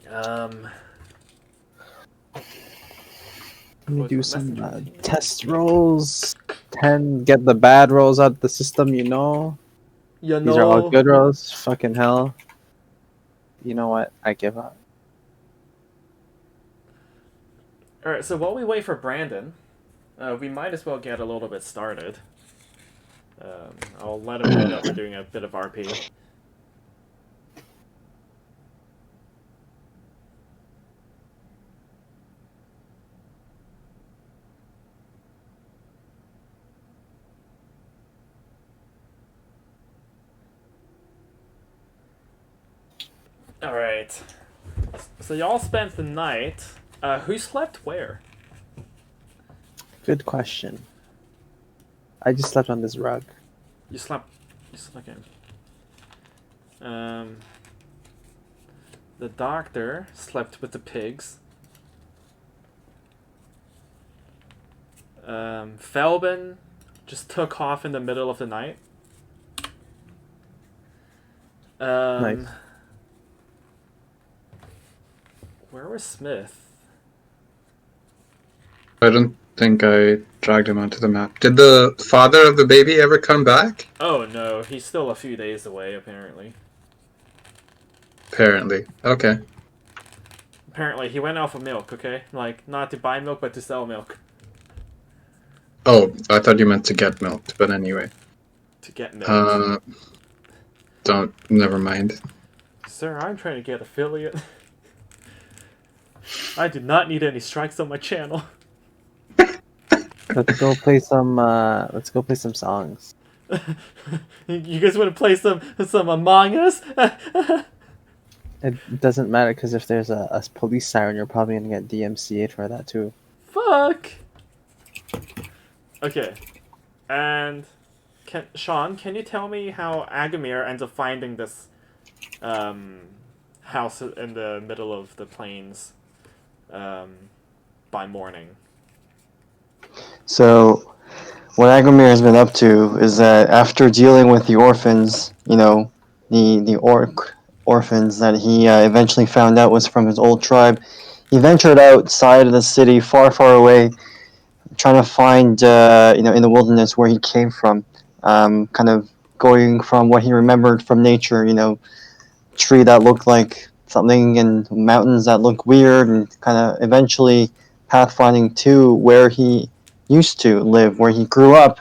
Um, Let me was do what, some messenger team? test rolls. 10, get the bad rolls out of the system, you know? You These are all know. good rolls. Fucking hell. You know what? I give up. All right. So while we wait for Brandon, we might as well get a little bit started. I'll let him know that we're doing a bit of RP. All right. So y'all spent the night. Who slept where? Good question. I just slept on this rug. You slept. You slept in. Um. The doctor slept with the pigs. Felbin just took off in the middle of the night. Nice. Where was Smith? I don't think I dragged him onto the map. Did the father of the baby ever come back? Oh no, he's still a few days away, apparently. Apparently. Okay. Apparently, he went out for milk, okay? Like, not to buy milk, but to sell milk. Oh, I thought you meant to get milked, but anyway. To get milked. Never mind. Sir, I'm trying to get affiliate. I do not need any strikes on my channel. Let's go play some. Let's go play some songs. You guys want to play some Among Us? It doesn't matter because if there's a police siren, you're probably gonna get DMCA'd for that too. Fuck. Okay, and Sean, can you tell me how Agamir ends up finding this house in the middle of the plains by morning? So, what Agromir has been up to is that after dealing with the orphans, the orphans that he eventually found out was from his old tribe, he ventured outside of the city, far, far away, trying to find, in the wilderness where he came from, kind of going from what he remembered from nature, tree that looked like something and mountains that look weird, and kind of eventually pathfinding to where he used to live, where he grew up.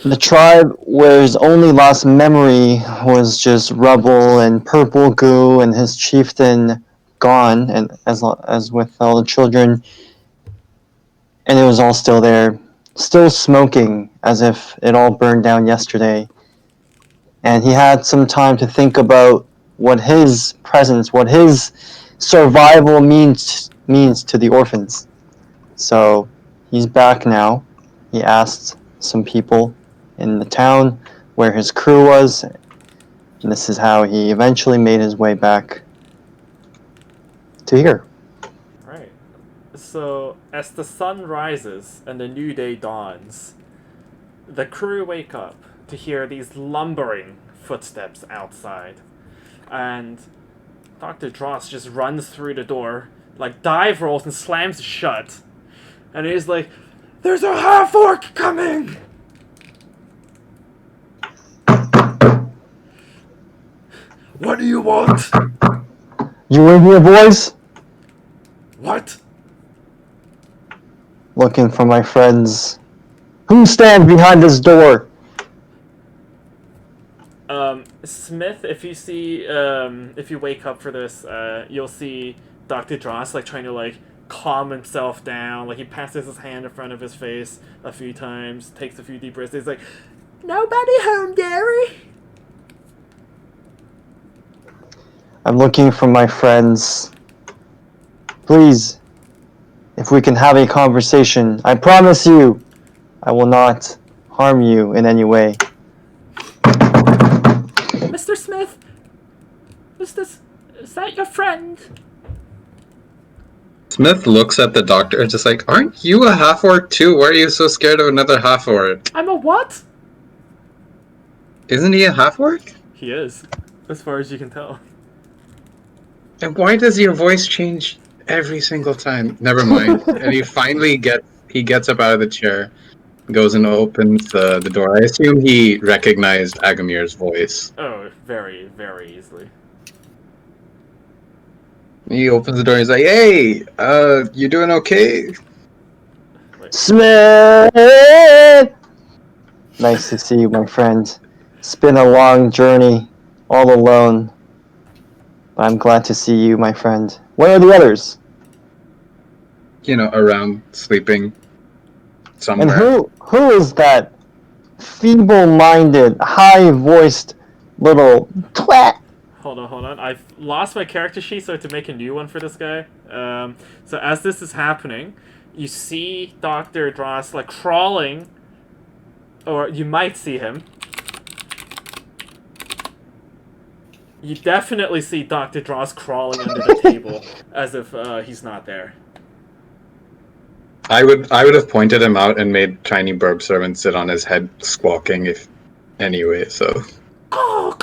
The tribe where his only last memory was just rubble and purple goo, and his chieftain gone, and as with all the children, and it was all still there, still smoking as if it all burned down yesterday. And he had some time to think about what his presence, what his survival means to the orphans. So he's back now. He asked some people in the town where his crew was, and this is how he eventually made his way back to here. Right. So, as the sun rises and the new day dawns, the crew wake up to hear these lumbering footsteps outside. And Dr. Dross just runs through the door, like dive rolls and slams it shut. And he's like, "There's a half-orc coming!" "What do you want?" You in here, boys? "What?" Looking for my friends. Who stands behind this door? Smith, if you see, if you wake up for this, you'll see Dr. Dross, like, trying to, like, calm himself down. Like, he passes his hand in front of his face a few times, takes a few deep breaths. He's like, "Nobody home, Gary?" I'm looking for my friends. Please, if we can have a conversation, I promise you, I will not harm you in any way. "Mr. Smith, is that your friend?" Smith looks at the doctor just like, aren't you a half-orc too? Why are you so scared of another half-orc? "I'm a what?" Isn't he a half-orc? He is, as far as you can tell. And why does your voice change every single time? Never mind. And he gets up out of the chair, goes and opens the door. I assume he recognized Agamir's voice. Oh, very, very easily. He opens the door. He's like, "Hey, you doing okay?" Wait. Smith! Nice to see you, my friend. It's been a long journey, all alone. But I'm glad to see you, my friend. Where are the others? You know, around sleeping And somewhere. who is that feeble-minded, high-voiced little twat? Hold on. I've lost my character sheet, so I have to make a new one for this guy. So as this is happening, you see Dr. Dross like crawling, or you might see him. You definitely see Dr. Dross crawling under the table, as if he's not there. I would have pointed him out and made tiny burb servant sit on his head squawking if anyway, so Go!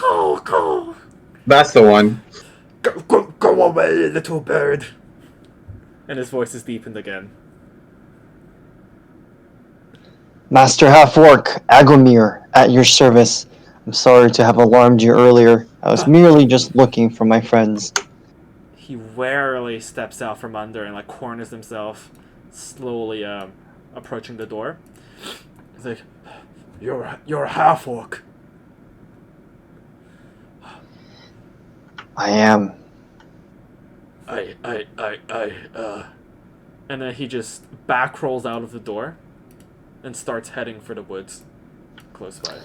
that's the one. Go away, little bird. And his voice is deepened again. Master Half-Orc, Agomir, at your service. I'm sorry to have alarmed you earlier. I was merely just looking for my friends. He warily steps out from under and like corners himself, slowly approaching the door. He's like, "You're a half-orc." I am. And then he just back rolls out of the door and starts heading for the woods close by.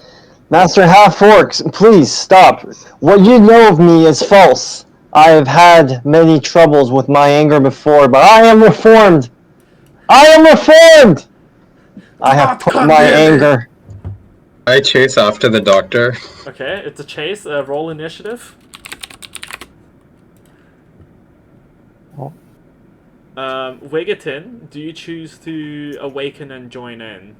Master Half-Orcs, please stop. What you know of me is false. I have had many troubles with my anger before, but I am reformed. I am reformed! I have put my anger. I chase after the doctor. Okay, it's a chase. Roll initiative. Oh. Wigaton, do you choose to awaken and join in?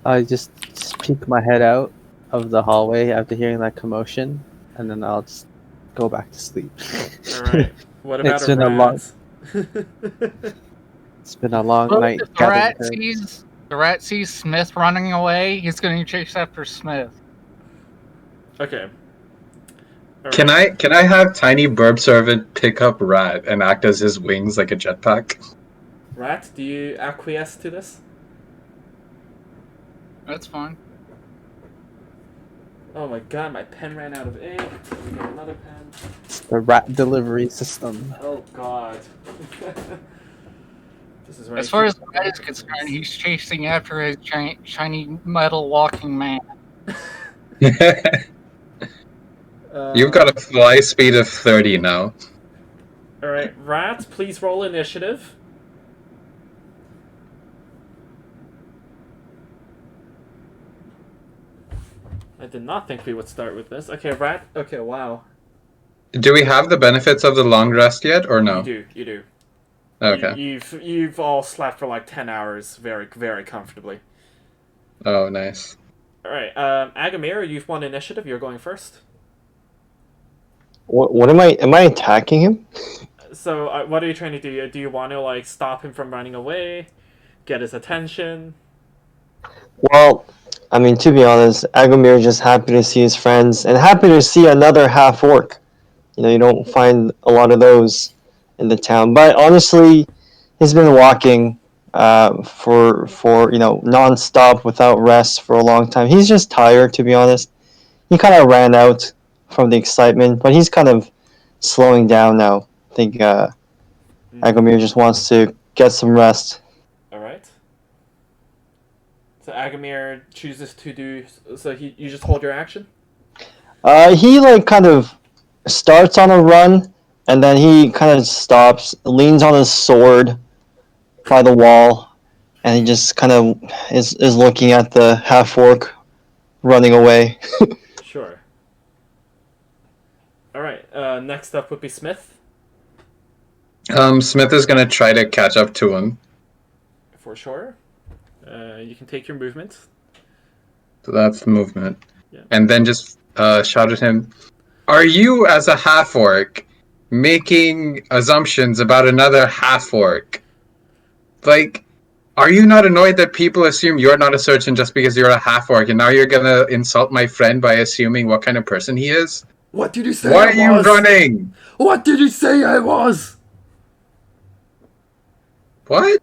I just peek my head out of the hallway after hearing that commotion, and then I'll just go back to sleep. Alright. What about It's a been a long- rat? It's been a long Well, night. if gathering herbs. the rat sees Smith running away, he's going to chase after Smith. Okay. All Can right. I have tiny burb servant pick up Rat and act as his wings like a jetpack? Rat, do you acquiesce to this? That's fine. Oh my god, my pen ran out of ink. Get another pen. It's the rat delivery system. Oh god. This is right. As far as the rat is concerned, he's chasing after his shiny metal walking man. You've got a fly speed of 30 now. Alright, Rat, please roll initiative. I did not think we would start with this. Okay, Rat. Okay, wow. Do we have the benefits of the long rest yet, or no? You do. Okay. You've all slept for like 10 hours very, very comfortably. Oh, nice. Alright, Agamir, you've won initiative. You're going first. What am I attacking him? So, what are you trying to do? Do you want to, like, stop him from running away? Get his attention? Well, I mean, to be honest, Agomir is just happy to see his friends and happy to see another half-orc. You know, you don't find a lot of those in the town. But honestly, he's been walking for non-stop without rest for a long time. He's just tired, to be honest. He kind of ran out from the excitement, but he's kind of slowing down now. I think Agomir just wants to get some rest. Alright. So Agamir chooses to do... So you just hold your action? He kind of starts on a run, and then he kind of stops, leans on his sword by the wall, and he just kind of is looking at the half-orc running away. Sure. Alright, next up would be Smith. Smith is gonna try to catch up to him. For sure. You can take your movement. So that's movement. Yeah. And then just shout at him, Are you, as a half-orc, making assumptions about another half-orc? Like, are you not annoyed that people assume you're not a surgeon just because you're a half-orc, and now you're gonna insult my friend by assuming what kind of person he is? What did you say Why I are you was? running? What did you say I was? What?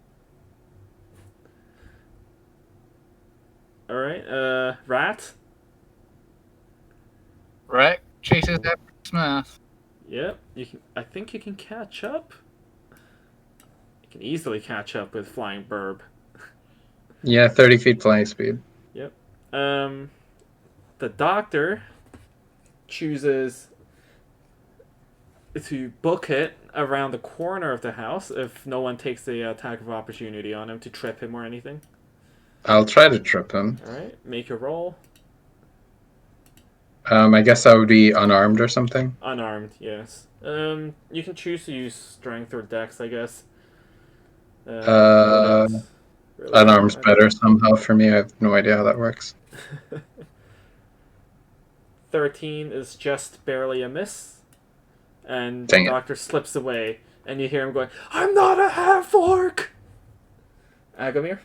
Alright, Rat? Right? Chases after Smith. Yep, you can. I think you can catch up. You can easily catch up with Flying Burb. Yeah, 30 feet flying speed. Yep. The doctor chooses to book it around the corner of the house if no one takes the attack of opportunity on him to trip him or anything. I'll try to trip him. Alright, make a roll. I guess I would be unarmed or something. Unarmed, yes. You can choose to use strength or dex, I guess. Wouldn't really Unarmed's matter. better somehow for me. I have no idea how that works. 13 is just barely a miss. And Dang the it. doctor slips away, and you hear him going, "I'm not a half-orc!" Agamir?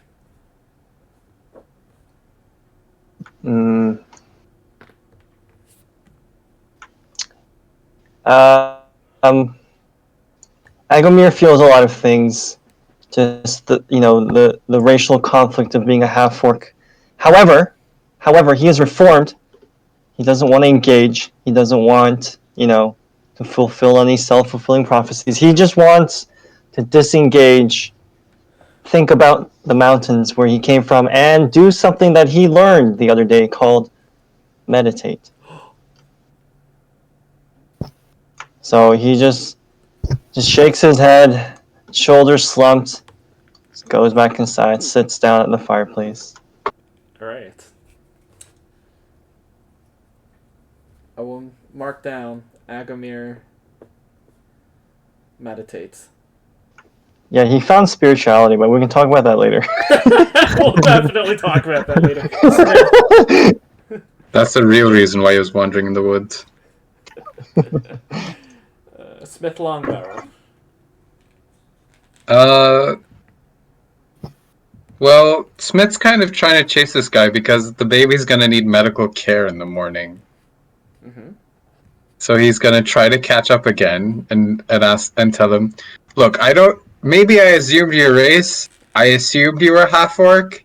Uh, um, Agomir feels a lot of things. Just the racial conflict of being a half-orc. However, he is reformed. He doesn't want to engage. He doesn't want, to fulfill any self-fulfilling prophecies. He just wants to disengage, think about the mountains where he came from, and do something that he learned the other day called meditate. So he just shakes his head, shoulders slumped, goes back inside, sits down at the fireplace. Alright. I will mark down Agamir meditates. Yeah, he found spirituality, but we can talk about that later. We'll definitely talk about that later. That's the real reason why he was wandering in the woods. Smith Longbarrow. Well, Smith's kind of trying to chase this guy because the baby's gonna need medical care in the morning. Mm-hmm. So he's gonna try to catch up again and ask and tell him, "Look, maybe I assumed your race. I assumed you were half-orc,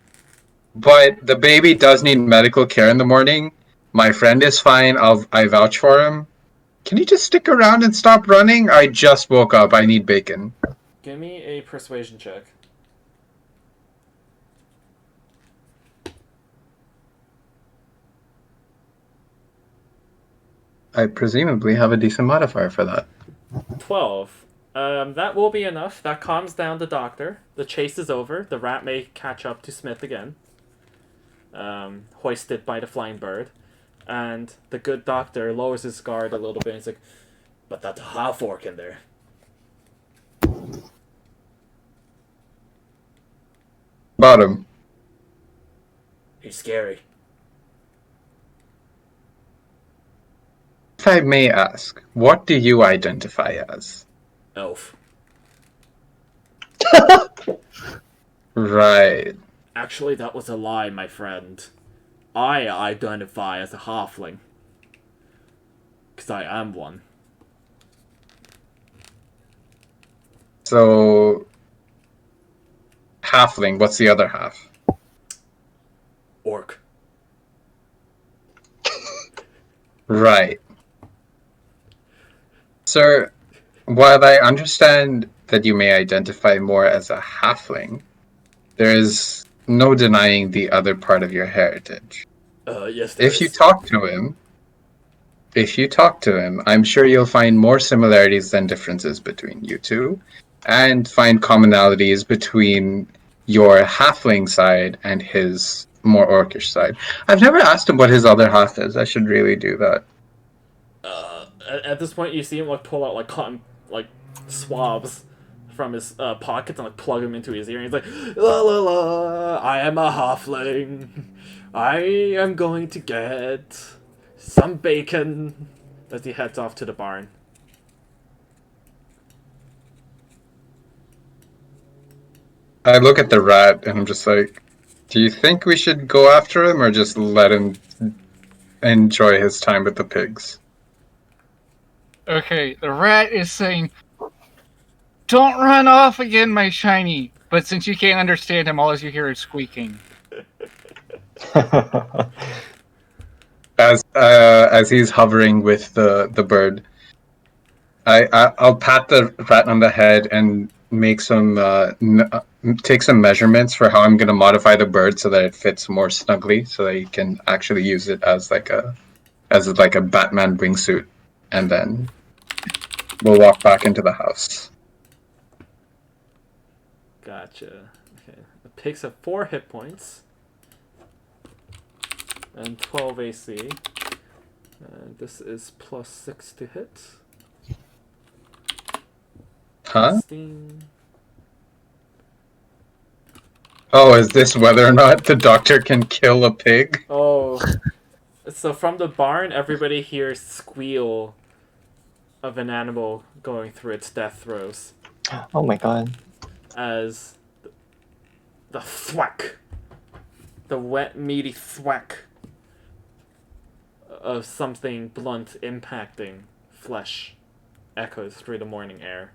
but the baby does need medical care in the morning. My friend is fine. I vouch for him. Can you just stick around and stop running? I just woke up. I need bacon." Give me a persuasion check. I presumably have a decent modifier for that. 12. That will be enough. That calms down the doctor. The chase is over. The rat may catch up to Smith again. Hoisted by the flying bird. And the good doctor lowers his guard a little bit and he's like, "But that's a half-orc in there." Bottom. He's scary. If I may ask, what do you identify as? Elf. Right. Actually, that was a lie, my friend. I identify as a halfling. Because I am one. So, halfling, what's the other half? Orc. Right. Sir, while I understand that you may identify more as a halfling, there is no denying the other part of your heritage. Yes, there If you is. talk to him, I'm sure you'll find more similarities than differences between you two, and find commonalities between your halfling side and his more orcish side. I've never asked him what his other half is. I should really do that. At this point, you see him pull out cotton swabs from his pockets and plug them into his ear. And he's like, "La la la! I am a halfling. I am going to get some bacon as he heads off to the barn. I look at the rat and I'm just like, do you think we should go after him or just let him enjoy his time with the pigs? Okay, the rat is saying, "Don't run off again, my shiny." But since you can't understand him, all you hear is squeaking. As he's hovering with the bird, I'll pat the rat on the head and make some take some measurements for how I'm going to modify the bird so that it fits more snugly, so that you can actually use it as like a Batman wingsuit, and then we'll walk back into the house. Gotcha. Okay. The pigs have 4 hit points and 12 AC. And this is +6 to hit. Huh? 16. Oh, is this whether or not the doctor can kill a pig? Oh. So from the barn, everybody hears squeal of an animal going through its death throes. Oh my god. As the thwack, the wet, meaty thwack of something blunt impacting flesh echoes through the morning air.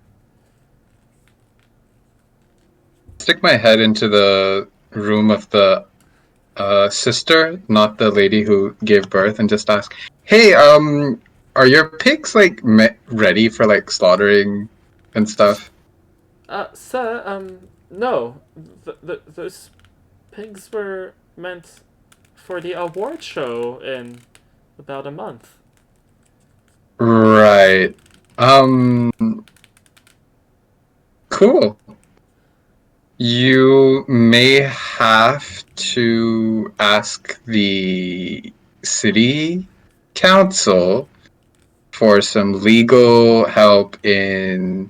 Stick my head into the room of the sister, not the lady who gave birth, and just ask, "Hey, are your pigs like ready for like slaughtering and stuff?" Sir, no. Those pigs were meant for the award show in about a month. Right. Cool. You may have to ask the city council for some legal help in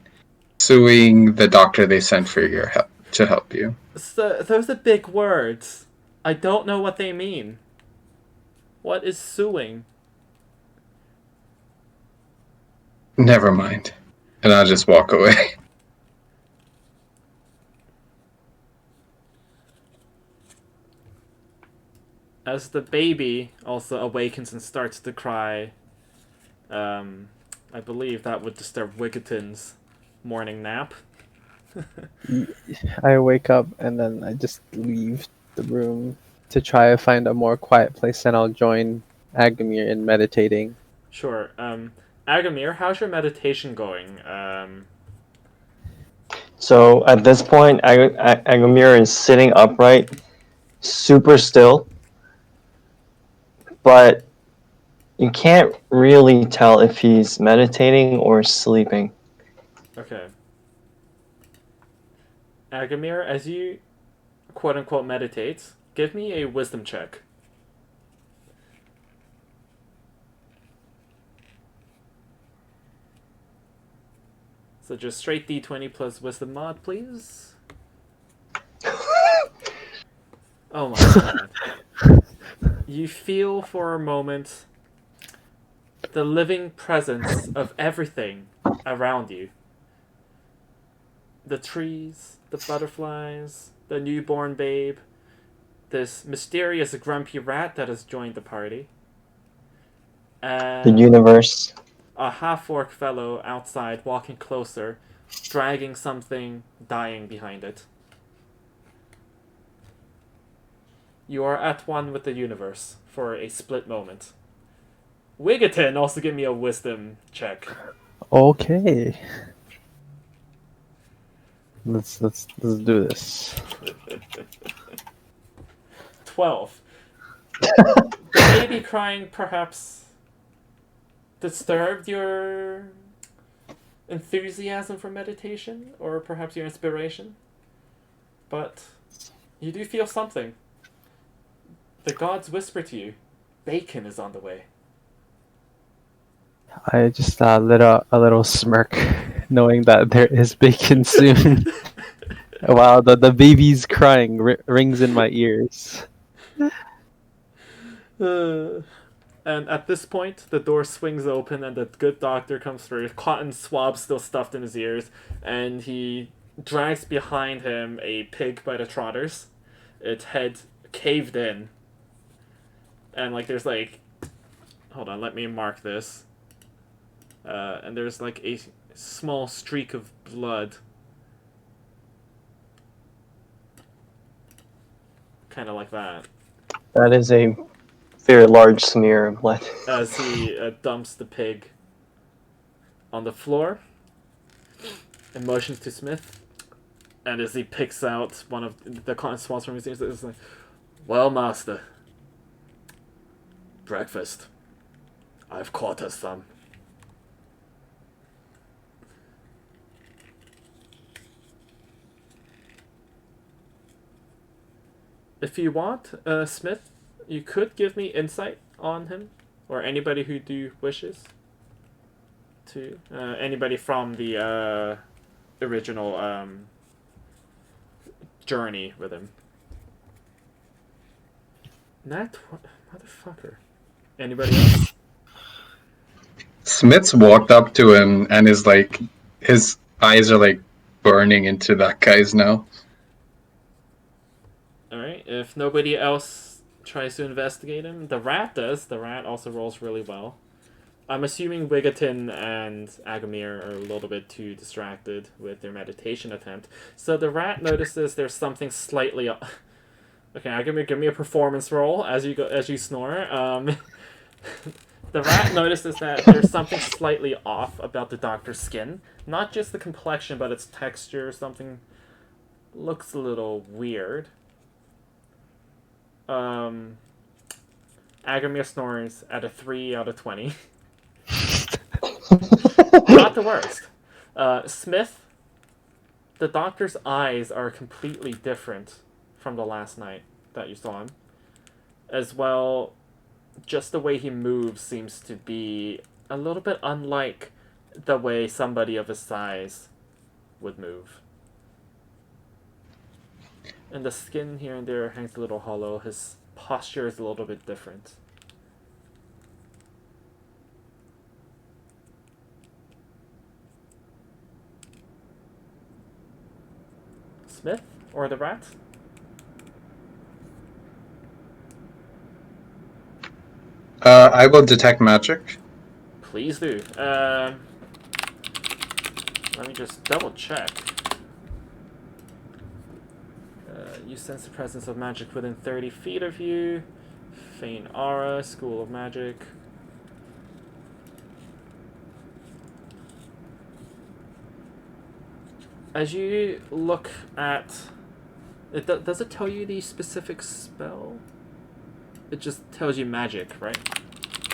suing the doctor they sent for your help to help you. So, those are big words. I don't know what they mean. What is suing? Never mind. And I'll just walk away. As the baby also awakens and starts to cry, I believe that would disturb Wiggiton's morning nap. I wake up and then I just leave the room to try to find a more quiet place, and I'll join Agamir in meditating. Sure. Agamir, how's your meditation going? So at this point, Agumir is sitting upright, super still, but you can't really tell if he's meditating or sleeping. Okay. Agamir, as you quote-unquote meditate, give me a wisdom check. So just straight D20 plus wisdom mod, please. Oh my god. You feel for a moment the living presence of everything around you. The trees, the butterflies, the newborn babe, this mysterious grumpy rat that has joined the party, The and universe. a half-orc fellow outside walking closer, dragging something dying behind it. You are at one with the universe for a split moment. Wiggiton, also give me a wisdom check. Okay. Let's do this. 12. The baby crying perhaps disturbed your enthusiasm for meditation, or perhaps your inspiration, but you do feel something. The gods whisper to you, bacon is on the way. I just lit a little smirk, knowing that there is bacon soon. Wow, the baby's crying rings in my ears. And at this point, the door swings open and the good doctor comes through, cotton swab still stuffed in his ears, and he drags behind him a pig by the trotters, its head caved in. And, like, there's, like... Hold on, let me mark this. And there's, like, a small streak of blood. Kind of like that. That is a very large smear of blood. As he dumps the pig on the floor and motions to Smith. And as he picks out one of the cotton swabs from his ears, it's like, well, master, breakfast. I've caught us some. If you want, Smith, you could give me insight on him, or anybody who wishes to. Anybody from the original journey with him. Motherfucker. Anybody else? Smith's walked up to him and is like, his eyes are like burning into that guy's now. Alright, if nobody else tries to investigate him, the rat does. The rat also rolls really well. I'm assuming Wigaton and Agamir are a little bit too distracted with their meditation attempt. So the rat notices there's something slightly... Okay, Agamir, give me a performance roll as you snore. The rat notices that there's something slightly off about the doctor's skin. Not just the complexion, but its texture. Something looks a little weird. Agamir snores at a 3 out of 20. Not the worst. Smith, the doctor's eyes are completely different from the last night that you saw him. As well, just the way he moves seems to be a little bit unlike the way somebody of his size would move. And the skin here and there hangs a little hollow. His posture is a little bit different. Smith? Or the rat? I will detect magic. Please do. Let me just double check. You sense the presence of magic within 30 feet of you. Faint aura, school of magic. As you look at... does it tell you the specific spell? It just tells you magic, right?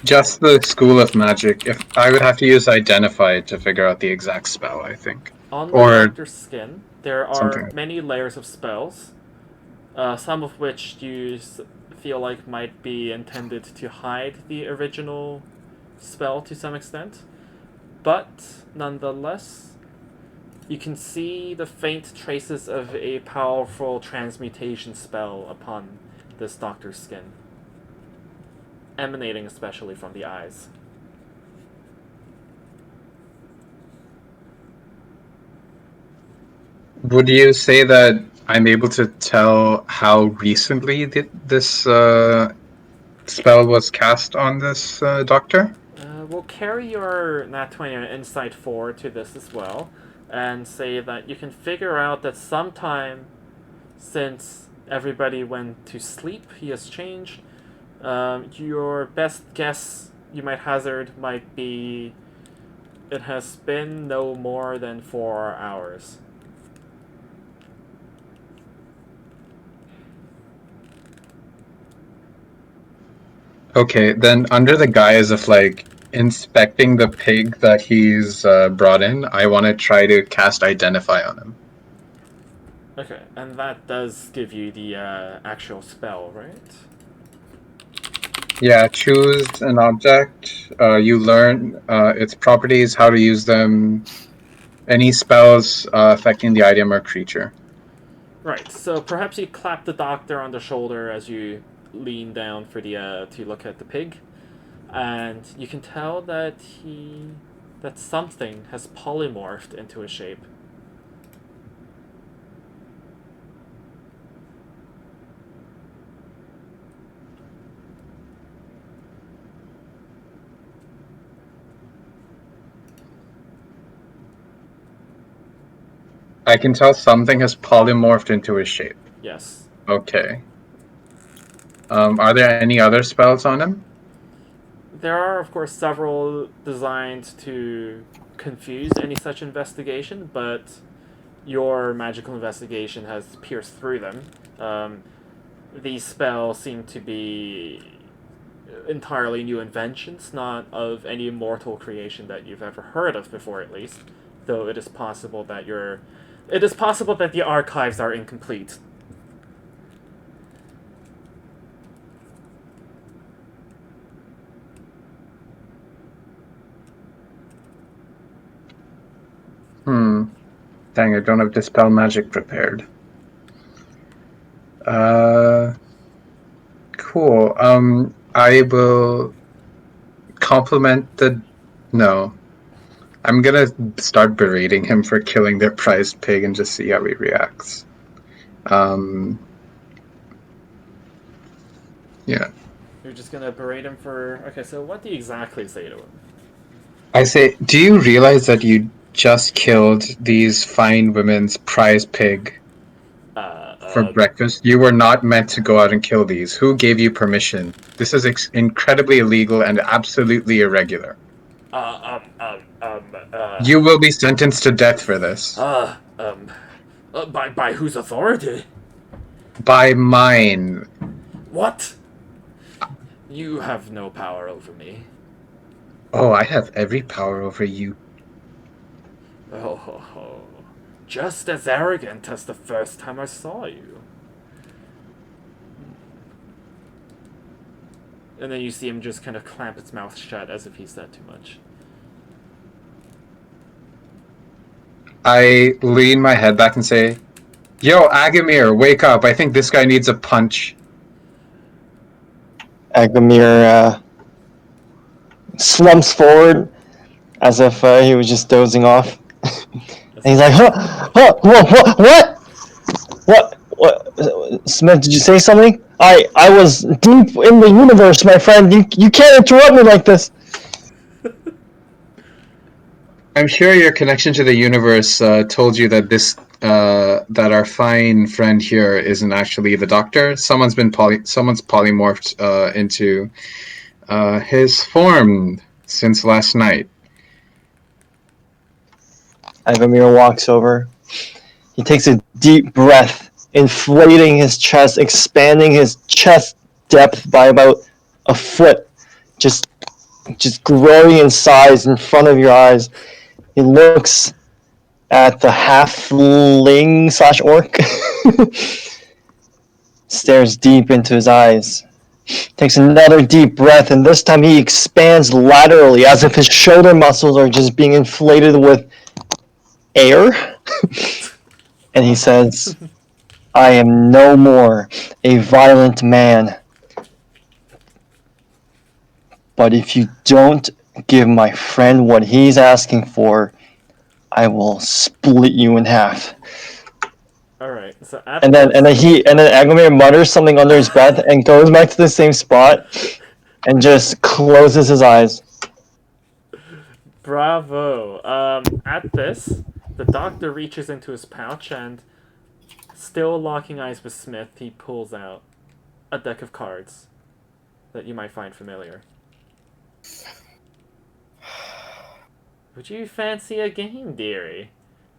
Just the school of magic. If I would have to use identify to figure out the exact spell, I think. On the Or doctor's skin, there are something. many layers of spells. Some of which you feel like might be intended to hide the original spell to some extent. But, nonetheless, you can see the faint traces of a powerful transmutation spell upon this doctor's skin. Emanating especially from the eyes. Would you say that I'm able to tell how recently this spell was cast on this doctor? We'll carry your Nat 20 and Insight 4 to this as well, and say that you can figure out that sometime since everybody went to sleep, he has changed. Your best guess you might hazard might be it has been no more than 4 hours. Okay, then under the guise of like inspecting the pig that he's brought in, I want to try to cast identify on him. Okay, and that does give you the actual spell, right? Yeah, choose an object. You learn its properties, how to use them, any spells affecting the item or creature. Right, so perhaps you clap the doctor on the shoulder as you lean down for the to look at the pig. and you can tell that something has polymorphed into a shape. I can tell something has polymorphed into a shape. Yes. Okay. Are there any other spells on him? There are, of course, several designed to confuse any such investigation, but your magical investigation has pierced through them. These spells seem to be entirely new inventions, not of any mortal creation that you've ever heard of before, at least. Though it is possible that the archives are incomplete. Dang, I don't have Dispel Magic prepared. Cool. I will compliment the... No. I'm gonna start berating him for killing their prized pig and just see how he reacts. Yeah. You're just gonna berate him for... Okay, so what do you exactly say to him? I say, do you realize that you just killed these fine women's prize pig for breakfast? You were not meant to go out and kill these. Who gave you permission? This is incredibly illegal and absolutely irregular. You will be sentenced to death for this. By whose authority? By mine. What? You have no power over me. Oh, I have every power over you. Oh, just as arrogant as the first time I saw you. And then you see him just kind of clamp his mouth shut as if he said too much. I lean my head back and say, Yo, Agamir, wake up. I think this guy needs a punch. Agamir slumps forward as if he was just dozing off. And he's like, what? Smith, did you say something? I was deep in the universe, my friend. You can't interrupt me like this. I'm sure your connection to the universe told you that that our fine friend here isn't actually the Doctor. Someone's polymorphed into his form since last night. Agamir walks over. He takes a deep breath, inflating his chest, expanding his chest depth by about a foot, just growing in size in front of your eyes. He looks at the halfling / orc, stares deep into his eyes, takes another deep breath, and this time he expands laterally as if his shoulder muscles are just being inflated with air. And he says, I am no more a violent man. But if you don't give my friend what he's asking for, I will split you in half. Alright, so And then Agamir mutters something under his breath and goes back to the same spot and just closes his eyes. Bravo. At this, the Doctor reaches into his pouch and, still locking eyes with Smith, he pulls out a deck of cards that you might find familiar. Would you fancy a game, dearie?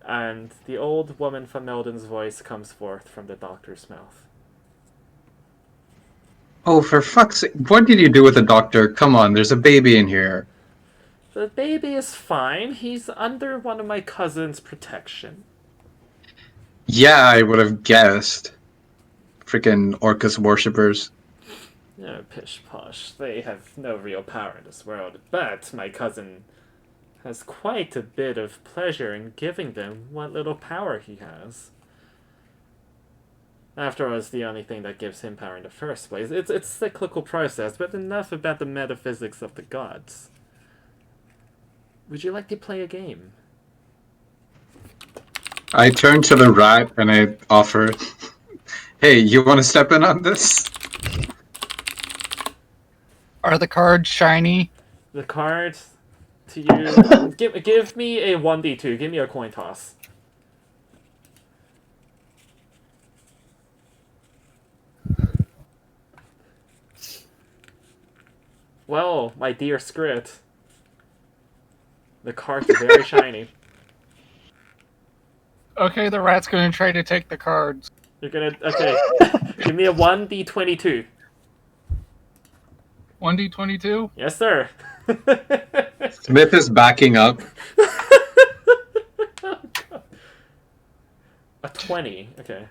And the old woman from Meldon's voice comes forth from the Doctor's mouth. Oh, for fuck's sake. What did you do with the Doctor? Come on, there's a baby in here. The baby is fine. He's under one of my cousin's protection. Yeah, I would have guessed. Freaking Orcus worshippers. Oh, pish posh. They have no real power in this world. But my cousin has quite a bit of pleasure in giving them what little power he has. After all, it's the only thing that gives him power in the first place. It's a cyclical process, but enough about the metaphysics of the gods. Would you like to play a game? I turn to the rat and I offer, "Hey, you want to step in on this?" Are the cards shiny? The card to you. give me a 1d2. Give me a coin toss. Well, my dear Scrit, the cards are very shiny. Okay, the rat's gonna try to take the cards. You're gonna okay. Give me a 1d22. 1d22? Yes, sir. Smith is backing up. A 20. Okay.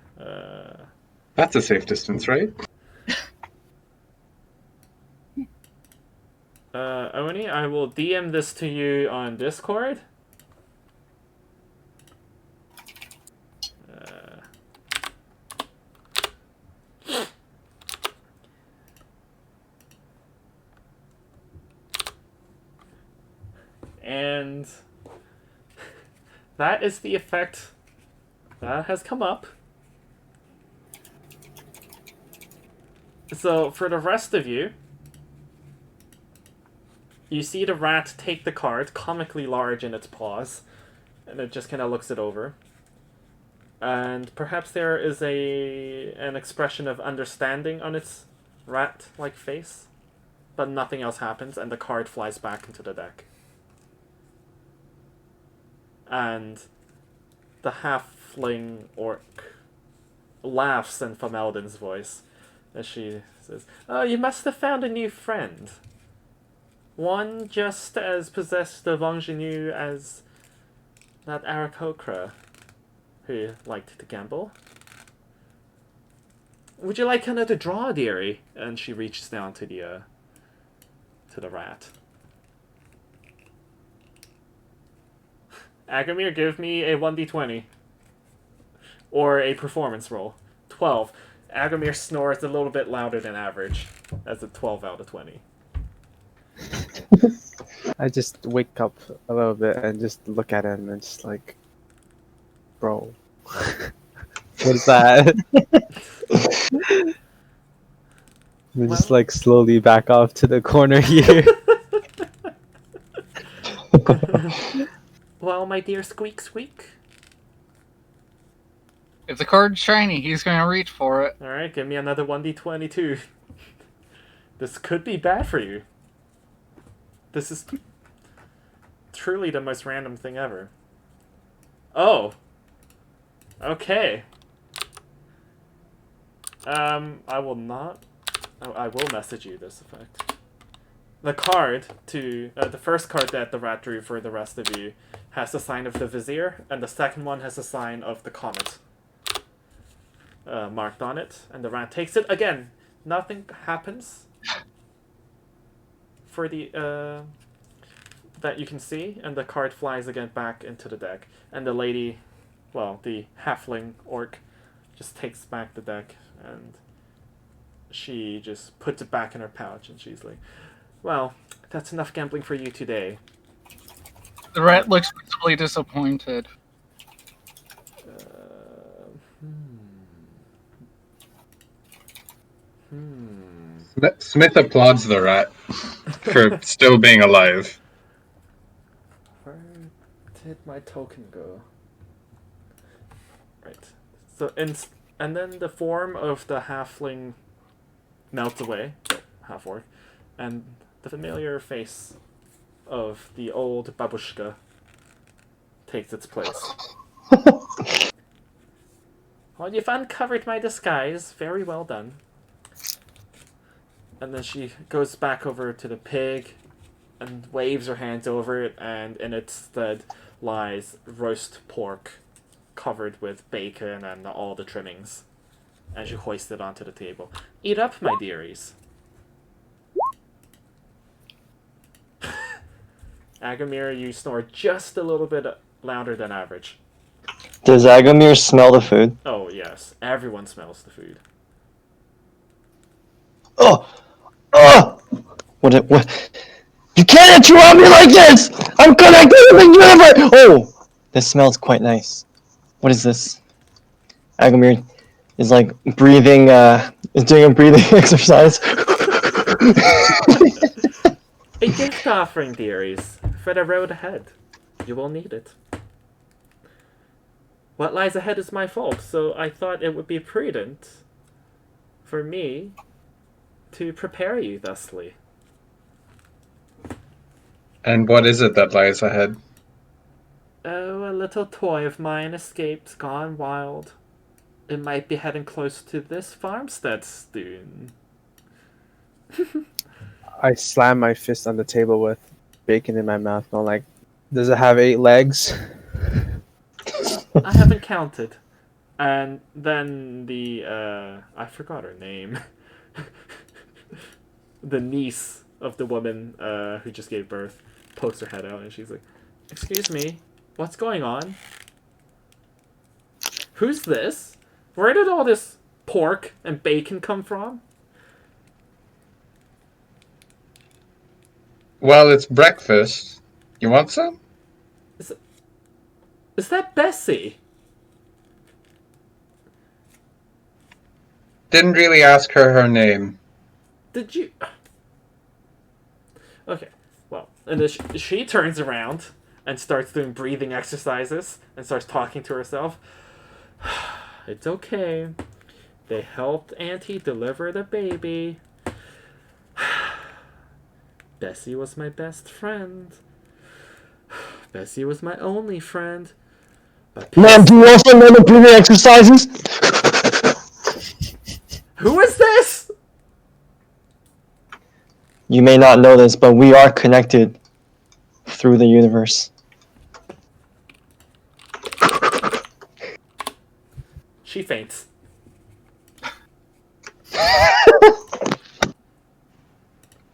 That's a safe distance, right? Oni, I will DM this to you on Discord. And that is the effect that has come up. So for the rest of you, you see the rat take the card, comically large in its paws, and it just kind of looks it over. And perhaps there is an expression of understanding on its rat-like face, but nothing else happens, and the card flies back into the deck. And the halfling orc laughs in Fameldon's voice as she says, "Oh, you must have found a new friend. One just as possessed of ingenue as that Aarakocra who liked to gamble. Would you like another draw, dearie?" And she reaches down to the rat. Agamir, give me a 1d20. Or a performance roll. 12. Agamir snores a little bit louder than average. That's a 12 out of 20. I just wake up a little bit and just look at him and just like, bro, what is that? We just like slowly back off to the corner here. Well, my dear Squeak Squeak. If the card's shiny, he's gonna reach for it. Alright, give me another 1d22. This could be bad for you. This is truly the most random thing ever. Oh! Okay. I will not... Oh, I will message you this effect. The card to... the first card that the rat drew for the rest of you has the sign of the Vizier, and the second one has the sign of the Comet marked on it, and the rat takes it. Again, nothing happens for the... that you can see, and the card flies again back into the deck. And the lady, well, the halfling orc, just takes back the deck, and she just puts it back in her pouch, and she's like, "Well, that's enough gambling for you today." The rat looks visibly disappointed. Smith applauds the rat for still being alive. Where did my token go? Right. So, and then the form of the halfling melts away, half orc, and the familiar face of the old babushka takes its place. Well, you've uncovered my disguise. Very well done. And then she goes back over to the pig and waves her hands over it, and in its stead lies roast pork covered with bacon and all the trimmings as you hoist it onto the table. Eat up, my dearies. Agamir, you snore just a little bit louder than average. Does Agomir smell the food? Oh, yes. Everyone smells the food. Oh! Oh! What? You can't interrupt me like this! I'm connected to the universe! Oh! This smells quite nice. What is this? Agomir is like breathing, is doing a breathing exercise. A gift offering, dearies, for the road ahead. You will need it. What lies ahead is my fault, so I thought it would be prudent for me to prepare you thusly. And what is it that lies ahead? Oh, a little toy of mine escaped, gone wild. It might be heading close to this farmstead soon. I slam my fist on the table with bacon in my mouth. And I'm like, does it have 8 legs? I haven't counted. And then I forgot her name. The niece of the woman who just gave birth pokes her head out and she's like, "Excuse me, what's going on? Who's this? Where did all this pork and bacon come from?" Well, it's breakfast. You want some? Is that Bessie? Didn't really ask her name. Did you... Okay, well, and then she turns around and starts doing breathing exercises and starts talking to herself. It's okay. They helped Auntie deliver the baby. Bessie was my best friend. Bessie was my only friend. But Man, do you also know the breathing exercises? who is this? You may not know this, but we are connected through the universe. She faints.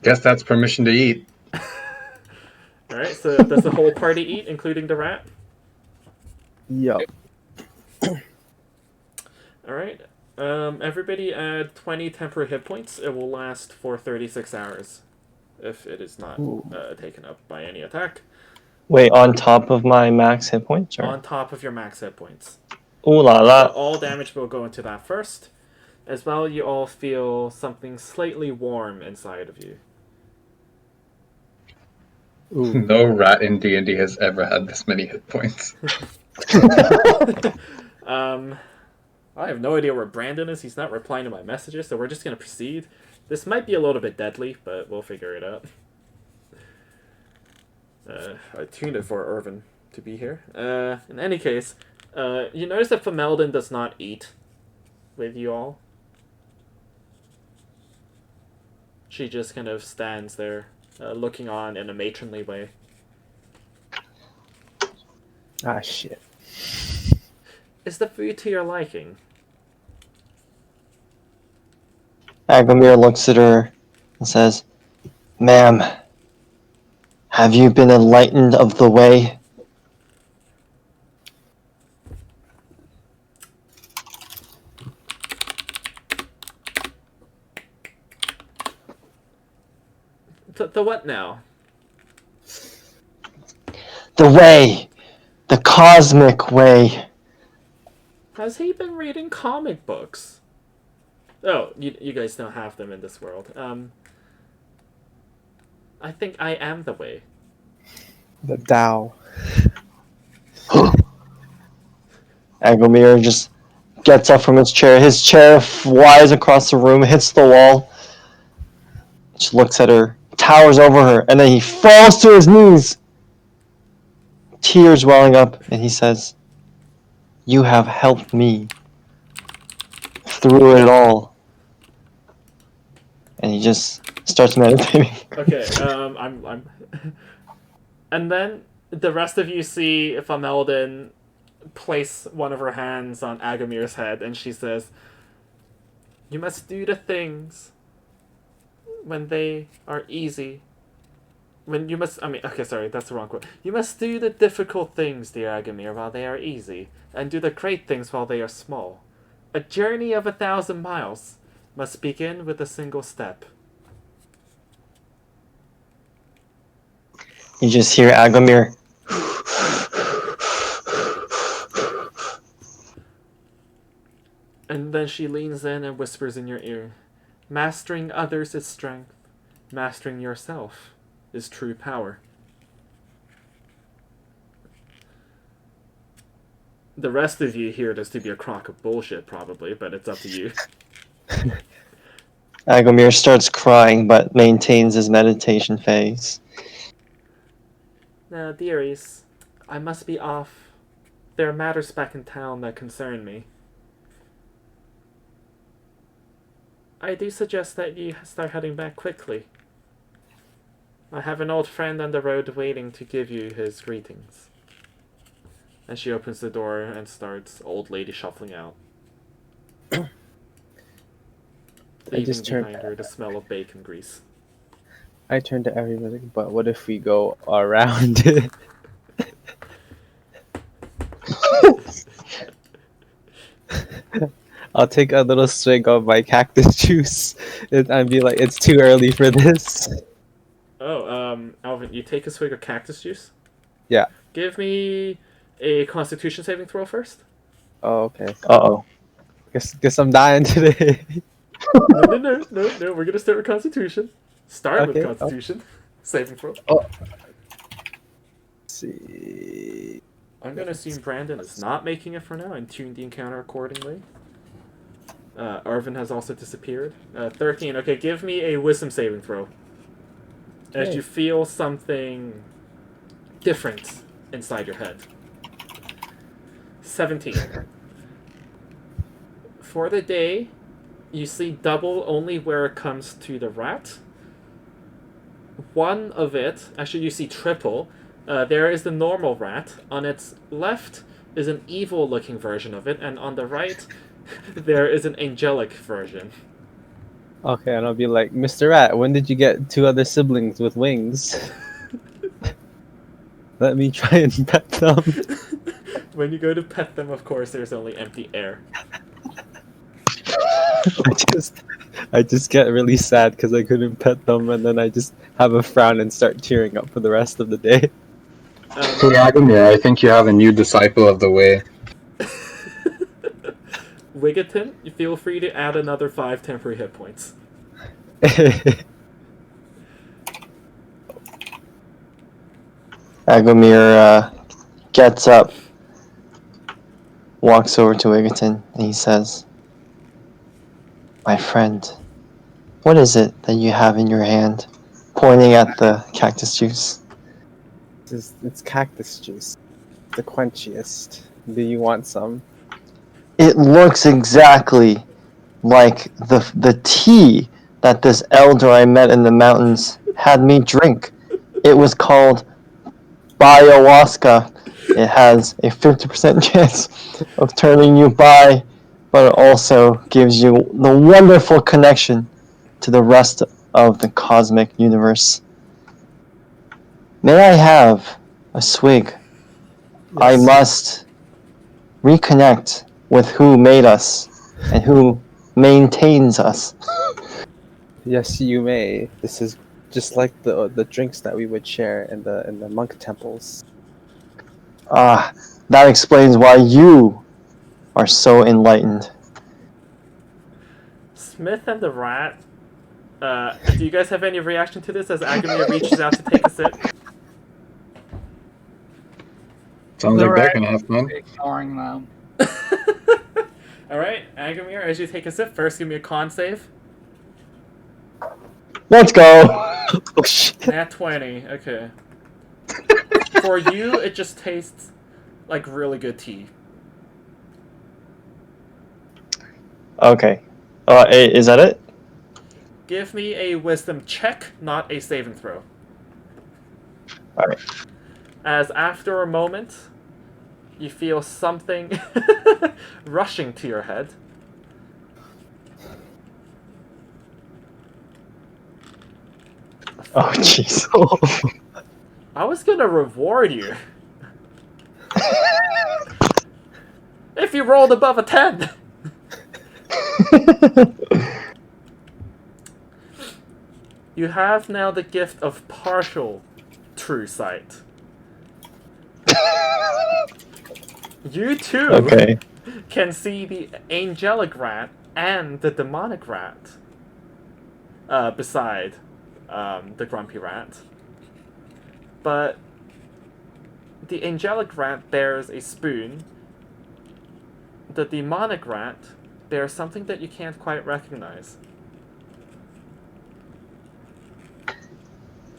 Guess that's permission to eat. Alright, so does the whole party eat, including the rat? Yup. Alright. Everybody add 20 temporary hit points. It will last for 36 hours. If it is not taken up by any attack. Wait, on top of my max hit points? Or? On top of your max hit points. Ooh la So la. all damage will go into that first. As well, you all feel something slightly warm inside of you. Ooh. No rat in D&D has ever had this many hit points. I have no idea where Brandon is. He's not replying to my messages, so we're just going to proceed. This might be a little bit deadly, but we'll figure it out. I tuned it for Irvin to be here. In any case, you notice that Fomeldon does not eat with you all. She just kind of stands there, looking on in a matronly way. Ah, shit. Is the food to your liking? Agomir looks at her and says, Ma'am, have you been enlightened of the way? The what now? The way! The cosmic way! Has he been reading comic books? Oh, you guys don't have them in this world. I think I am the way. The Tao. Agomir just gets up from his chair. His chair flies across the room, hits the wall. Just looks at her, towers over her, and then he falls to his knees. Tears welling up, and he says, You have helped me through it all. And he just starts meditating. Okay, I'm and then the rest of you see Fomeldon place one of her hands on Agomir's head, and she says, "You must do the things when they are easy, When you must, I mean, okay, sorry, that's the wrong quote. You must do the difficult things, dear Agamir, while they are easy, and do the great things while they are small. A journey of 1,000 miles must begin with a single step. You just hear Agamir. And then she leans in and whispers in your ear, mastering others is strength, mastering yourself is true power. The rest of you hear this to be a crock of bullshit, probably, but it's up to you. Agamir starts crying but maintains his meditation phase. Now, dearies, I must be off. There are matters back in town that concern me. I do suggest that you start heading back quickly. I have an old friend on the road waiting to give you his greetings. And she opens the door and starts old lady shuffling out. Leaving behind her the smell of bacon grease. I turn to everybody, but what if we go around it? I'll take a little swig of my cactus juice and be like, it's too early for this. Oh, Alvin, you take a swig of cactus juice? Yeah. Give me a Constitution saving throw first. Oh, okay. Uh-oh. Guess I'm dying today. No, we're gonna start with Constitution. Start Okay. with Constitution. Saving throw. Let's see. I'm gonna assume Brandon is not making it for now and tune the encounter accordingly. Arvin has also disappeared. 13. Okay, give me a wisdom saving throw. As Okay. you feel something different inside your head. 17. For the day, you see double only where it comes to the rat. One of it, actually you see triple. There is the normal rat. On its left is an evil-looking version of it, and on the right, there is an angelic version. Okay, and I'll be like, Mr. Rat, when did you get 2 other siblings with wings? Let me try and pet them. When you go to pet them, of course, there's only empty air. I just get really sad because I couldn't pet them, and then I just have a frown and start tearing up for the rest of the day. Hey Agamir, I think you have a new disciple of the way. Wiggerton, you feel free to add another 5 temporary hit points. Agamir gets up, walks over to Wiggerton, and he says, "My friend, what is it that you have in your hand?" Pointing at the cactus juice. It's cactus juice. The quenchiest. Do you want some? It looks exactly like the tea that this elder I met in the mountains had me drink. It was called ayahuasca. It has a 50% chance of turning you bi, but it also gives you the wonderful connection to the rest of the cosmic universe. May I have a swig? I must reconnect with who made us and who maintains us. Yes, you may. This is just like the drinks that we would share in the monk temples. Ah, that explains why you are so enlightened. Smith and the rat. Do you guys have any reaction to this as Agamir reaches out to take a sip? Sounds The like they're rat- gonna have fun. Ignoring them. Alright, Agamir, as you take a sip, first give me a con save. Let's go! Oh shit! Nat 20, okay. For you, it just tastes like really good tea. Okay. Is that it? Give me a wisdom check, not a saving throw. Alright. As after a moment, you feel something rushing to your head. Oh, jeez. I was gonna reward you if you rolled above a 10. You have now the gift of partial true sight. You too Okay. can see the angelic rat and the demonic rat beside the grumpy rat. But the angelic rat bears a spoon. The demonic rat bears something that you can't quite recognize.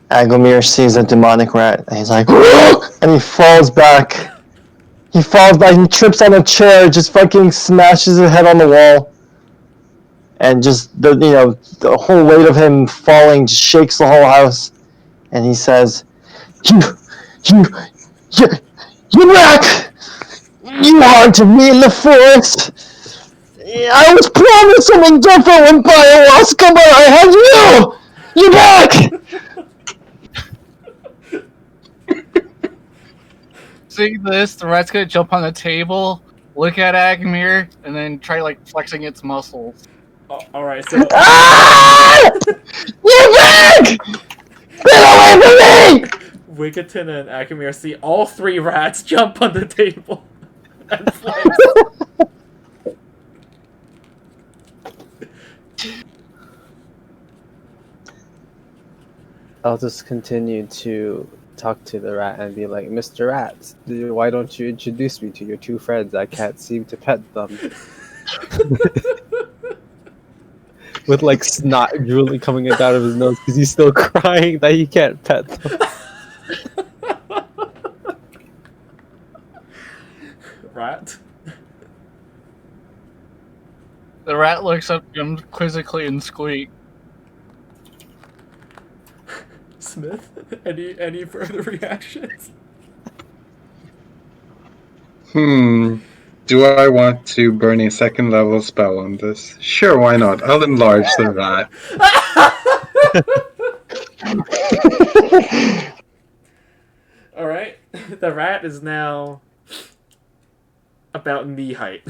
Agomir sees a demonic rat and he's like, and he falls back. He falls back, he trips on a chair, just fucking smashes his head on the wall. And just the whole weight of him falling just shakes the whole house. And he says, You rat! You haunted me in the forest! I was promised something different when ayahuasca, but I had you! You back! Seeing this, the rat's gonna jump on the table, look at Agmir, and then try like flexing its muscles. Alright, so Ah! You back! Get away from me! Wiggerton and Akamir see all three rats jump on the table and flex. I'll just continue to talk to the rat and be like, Mr. Rat, why don't you introduce me to your two friends? I can't seem to pet them. With like snot drooling coming out of his nose because he's still crying that he can't pet them. Rat. The rat looks up at him quizzically and squeaks. Smith, any further reactions? Do I want to burn a second level spell on this? Sure, why not? I'll enlarge the rat. Alright, the rat is now about knee height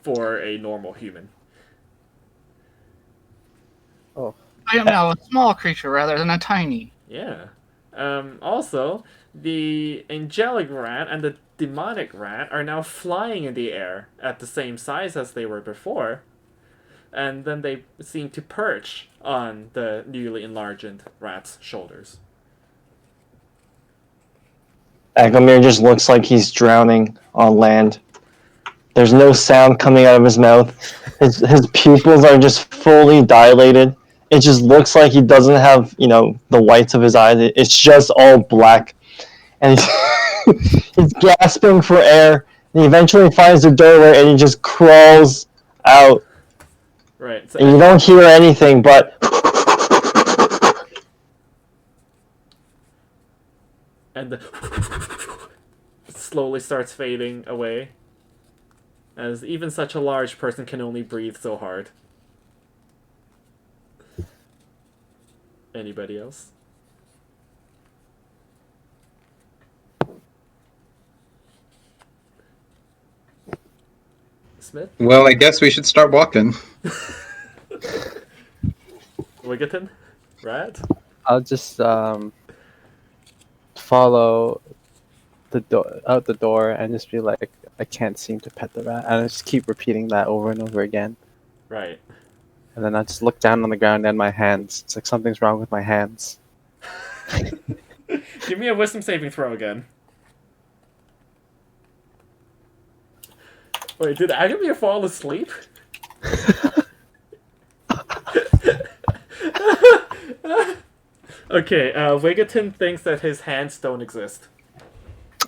for a normal human. I am now a small creature rather than a tiny. Yeah. Also, the angelic rat and the demonic rat are now flying in the air at the same size as they were before. And then they seem to perch on the newly enlarged rat's shoulders. Agomir just looks like he's drowning on land. There's no sound coming out of his mouth. His pupils are just fully dilated. It just looks like he doesn't have, the whites of his eyes. It's just all black. And he's gasping for air. And he eventually finds the doorway and he just crawls out. Right. So And you don't hear anything but... and the slowly starts fading away, as even such a large person can only breathe so hard. Anybody else? Smith? Well, I guess we should start walking. Wiggerton? Rat? I'll just follow out the door and just be like, I can't seem to pet the rat, and I just keep repeating that over and over again. Right. And then I just look down on the ground and my hands. It's like something's wrong with my hands. Give me a wisdom saving throw again. Wait, did Agamir fall asleep? Okay, Wiggerton thinks that his hands don't exist.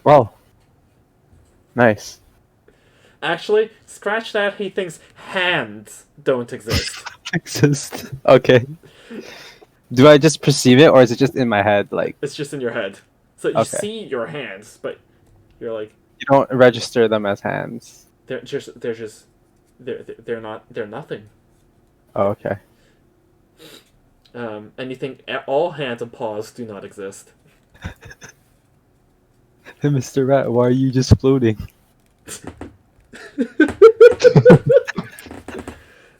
Oh. Nice. Actually, scratch that, he thinks hands don't exist. Exist. Okay. Do I just perceive it, or is it just in my head? Like, It's just in your head. So you Okay. see your hands, but you're like, you don't register them as hands. they're nothing. Oh, okay. And you think all hands and paws do not exist. Mr. Rat, why are you just floating?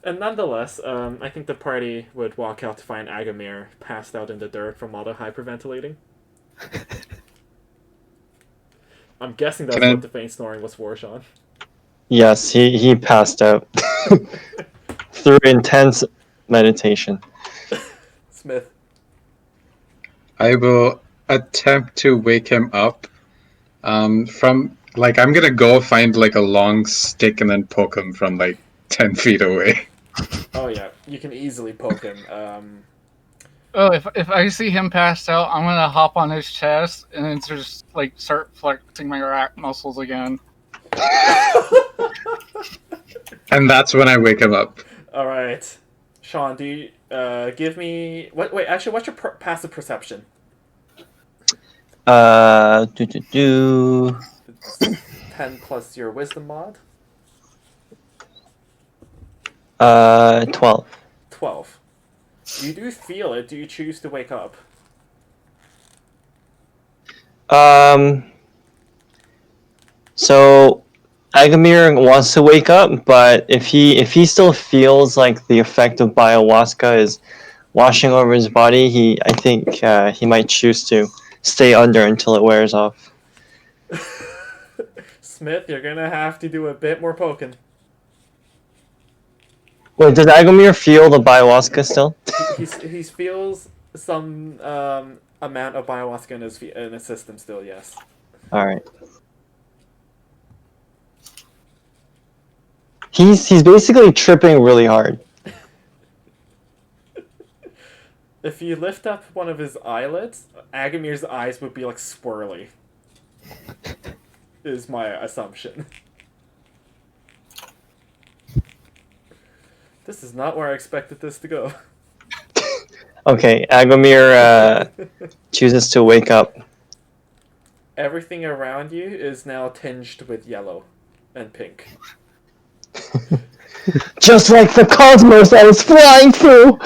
And nonetheless, I think the party would walk out to find Agamir passed out in the dirt from all the hyperventilating. I'm guessing that's Can I- what the faint snoring was for, Sean. Yes, he passed out through intense meditation. Smith. I will attempt to wake him up. From like I'm gonna go find like a long stick and then poke him from like 10 feet away. Oh yeah, you can easily poke him. Oh, if I see him passed out, I'm gonna hop on his chest and then just like start flexing my rack muscles again. And that's when I wake him up. All right, Sean, do you give me what? Wait, actually, what's your passive perception? Do. 10 plus your wisdom mod. 12. 12. You do feel it. Do you choose to wake up? So Agamir wants to wake up, but if he still feels like the effect of ayahuasca is washing over his body, I think he might choose to stay under until it wears off. Smith, you're gonna have to do a bit more poking. Wait, does Agamir feel the ayahuasca still? He feels some amount of ayahuasca in his system still. Yes. All right. He's basically tripping really hard. If you lift up one of his eyelids, Agamir's eyes would be like swirly. Is my assumption. This is not where I expected this to go. Okay, Agamir chooses to wake up. Everything around you is now tinged with yellow and pink. Just like the cosmos I was flying through!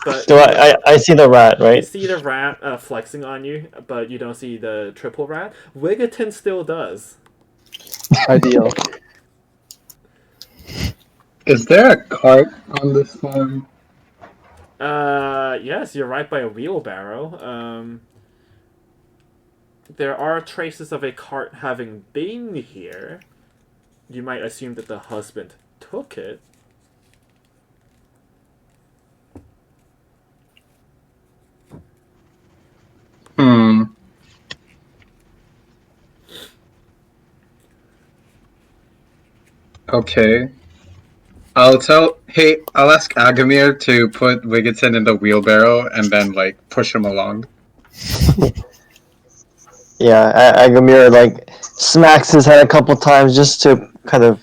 But Do I see the rat, you right? see the rat flexing on you, but you don't see the triple rat. Wigaton still does. Ideal. Is there a cart on this farm? Yes, you're right by a wheelbarrow. There are traces of a cart having been here. You might assume that the husband took it. Okay. I'll ask Agamir to put Wigaton in the wheelbarrow and then like push him along. Yeah, Agamir like smacks his head a couple times just to kind of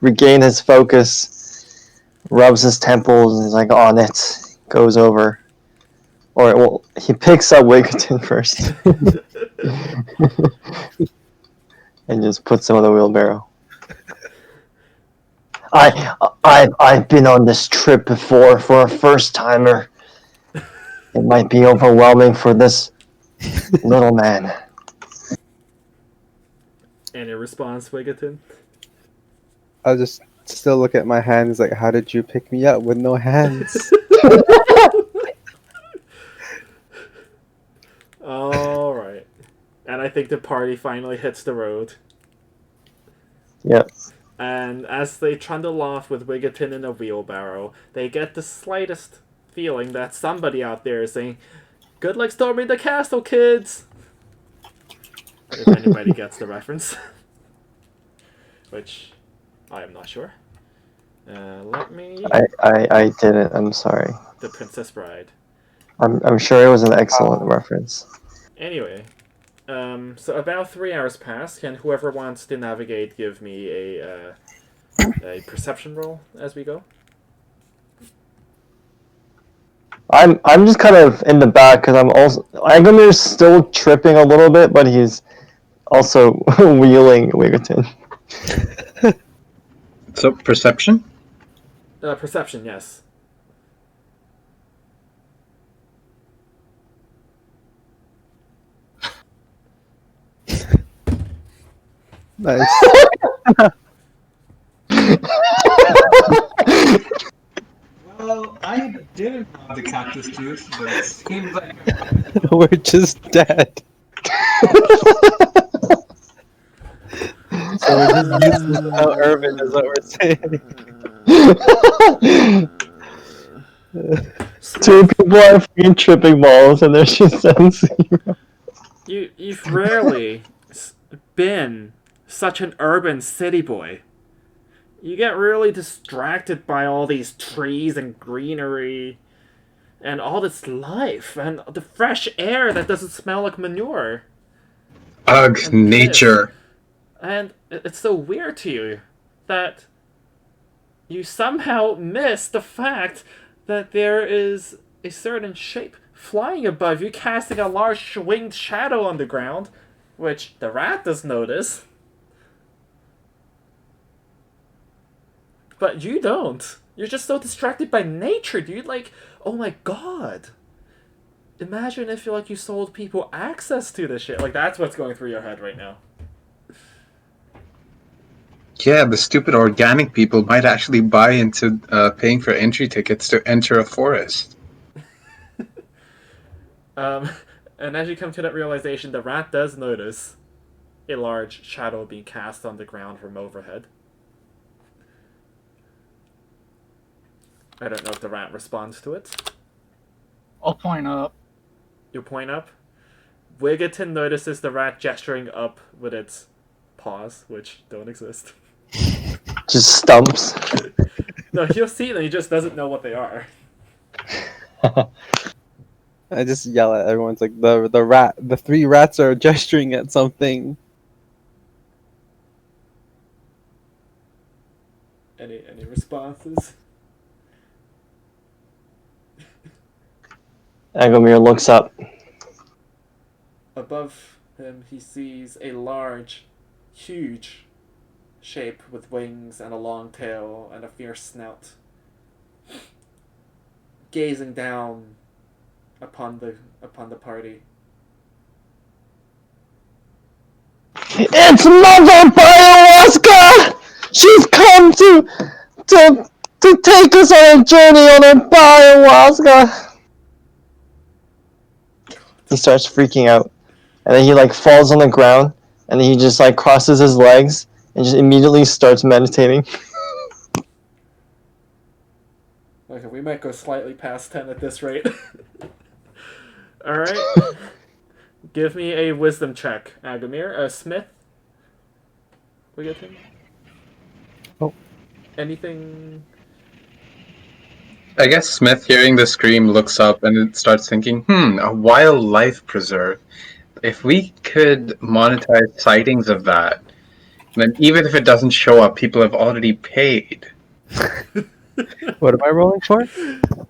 regain his focus, rubs his temples, and is like on it, goes over. Or, well, he picks up Wigaton first. And just puts him on the wheelbarrow. I've been on this trip before for a first timer. It might be overwhelming for this little man. Any response, Wigaton? I'll just still look at my hands like, how did you pick me up with no hands? Alright. And I think the party finally hits the road. Yep. And as they trundle off with Wigaton in a wheelbarrow, they get the slightest feeling that somebody out there is saying, "Good luck storming the castle, kids!" If anybody gets the reference. Which, I am not sure. Let me... I didn't, I'm sorry. The Princess Bride. I'm sure it was an excellent reference. Anyway, so about 3 hours pass. Can whoever wants to navigate give me a perception roll as we go? I'm just kind of in the back because Agamir's still tripping a little bit, but he's also wheeling Wigaton. So perception? Perception, yes. Nice. Well, I didn't have the cactus juice, but it seems like We're just dead. So we're just useless without Urban, is what we're saying. Two people are freaking tripping balls, and there's just 7-0. You've rarely been such an urban city boy. You get really distracted by all these trees and greenery and all this life and the fresh air that doesn't smell like manure. ugh, And nature. And it's so weird to you that you somehow miss the fact that there is a certain shape flying above you, casting a large winged shadow on the ground, which the rat does notice. But you don't. You're just so distracted by nature, dude. Like, oh my god. Imagine if you sold people access to this shit. Like, that's what's going through your head right now. Yeah, the stupid organic people might actually buy into paying for entry tickets to enter a forest. And as you come to that realization, the rat does notice a large shadow being cast on the ground from overhead. I don't know if the rat responds to it. I'll point up. You point up. Wiggerton notices the rat gesturing up with its paws, which don't exist. Just stumps. No, he'll see them, he just doesn't know what they are. I just yell at everyone. It's like the 3 rats are gesturing at something. Any responses? Agomir looks up. Above him, he sees a large, huge shape with wings and a long tail and a fierce snout, gazing down upon the party. It's Mother Ayahuasca! She's come to take us on a journey on a ayahuasca. He starts freaking out, and then he falls on the ground, and then he just crosses his legs and just immediately starts meditating. Okay, we might go slightly past 10 at this rate. Alright. Give me a wisdom check, Agomir. Smith? We get him? Oh. Anything? I guess Smith, hearing the scream, looks up and it starts thinking, a wildlife preserve. If we could monetize sightings of that, then even if it doesn't show up, people have already paid. What am I rolling for?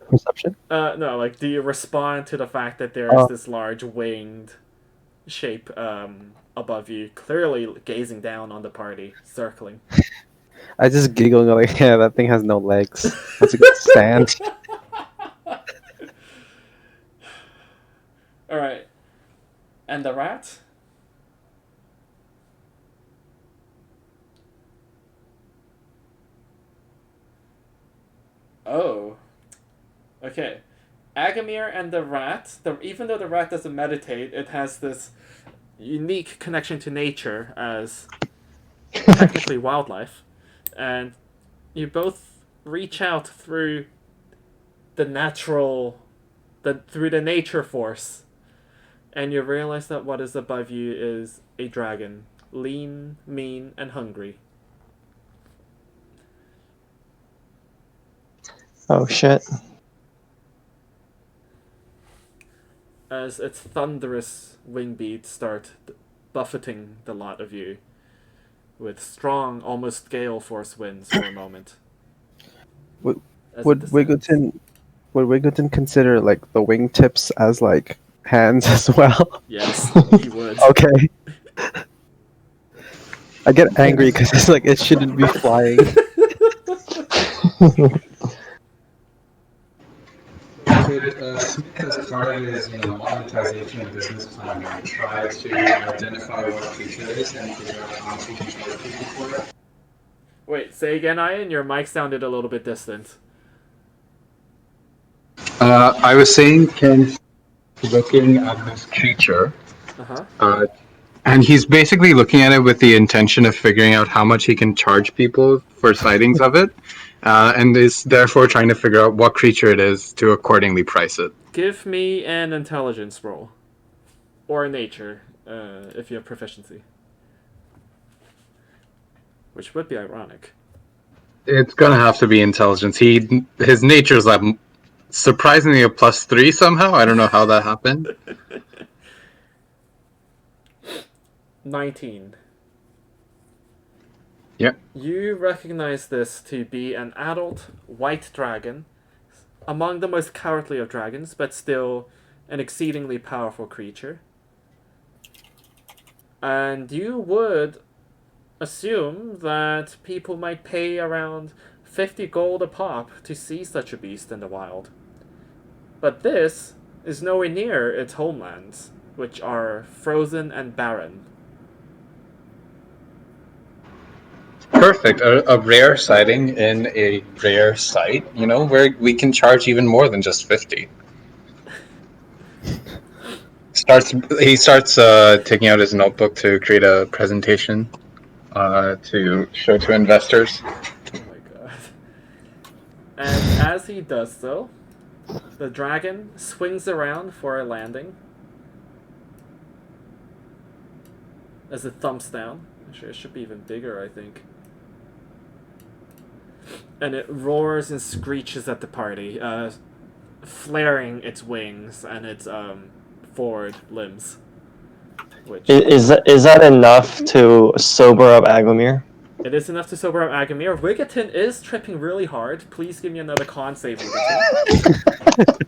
Perception? No, do you respond to the fact that there is this large winged shape above you, clearly gazing down on the party, circling? I just giggle and go yeah, that thing has no legs. That's a good stand. Alright. And the rat? Oh. Okay. Agomir and the rat, even though the rat doesn't meditate, it has this unique connection to nature as technically wildlife. And you both reach out through the nature force, and you realize that what is above you is a dragon, lean, mean, and hungry. Oh shit. As its thunderous wing beats start buffeting the lot of you with strong, almost gale force winds for a moment. Would Wigglton consider the wingtips as hands as well? Yes, he would. Okay. I get angry because it's it shouldn't be flying. Could Smith, as part of his monetization and business plan, try to identify what creature it is and figure out how much he can charge people for it. Wait, say again, Ian. Your mic sounded a little bit distant. I was saying, Ken, looking at this creature, and he's basically looking at it with the intention of figuring out how much he can charge people for sightings of it, and is therefore trying to figure out what creature it is to accordingly price it. Give me an intelligence roll. Or a nature, if you have proficiency. Which would be ironic. It's gonna have to be intelligence. His nature's like surprisingly a +3 somehow. I don't know how that happened. 19. Yep. You recognize this to be an adult white dragon, among the most cowardly of dragons, but still an exceedingly powerful creature. And you would assume that people might pay around 50 gold a pop to see such a beast in the wild. But this is nowhere near its homelands, which are frozen and barren. Perfect. A rare sighting in a rare site, where we can charge even more than just 50. He starts taking out his notebook to create a presentation to show to investors. Oh my god. And as he does so, the dragon swings around for a landing. As it thumps down. Actually, it should be even bigger, I think. And it roars and screeches at the party, flaring its wings and its forward limbs. Which Is that enough to sober up Aglamir? it is enough to sober up Agamir. Wiggerton is tripping really hard. Please give me another con save, Wiggerton.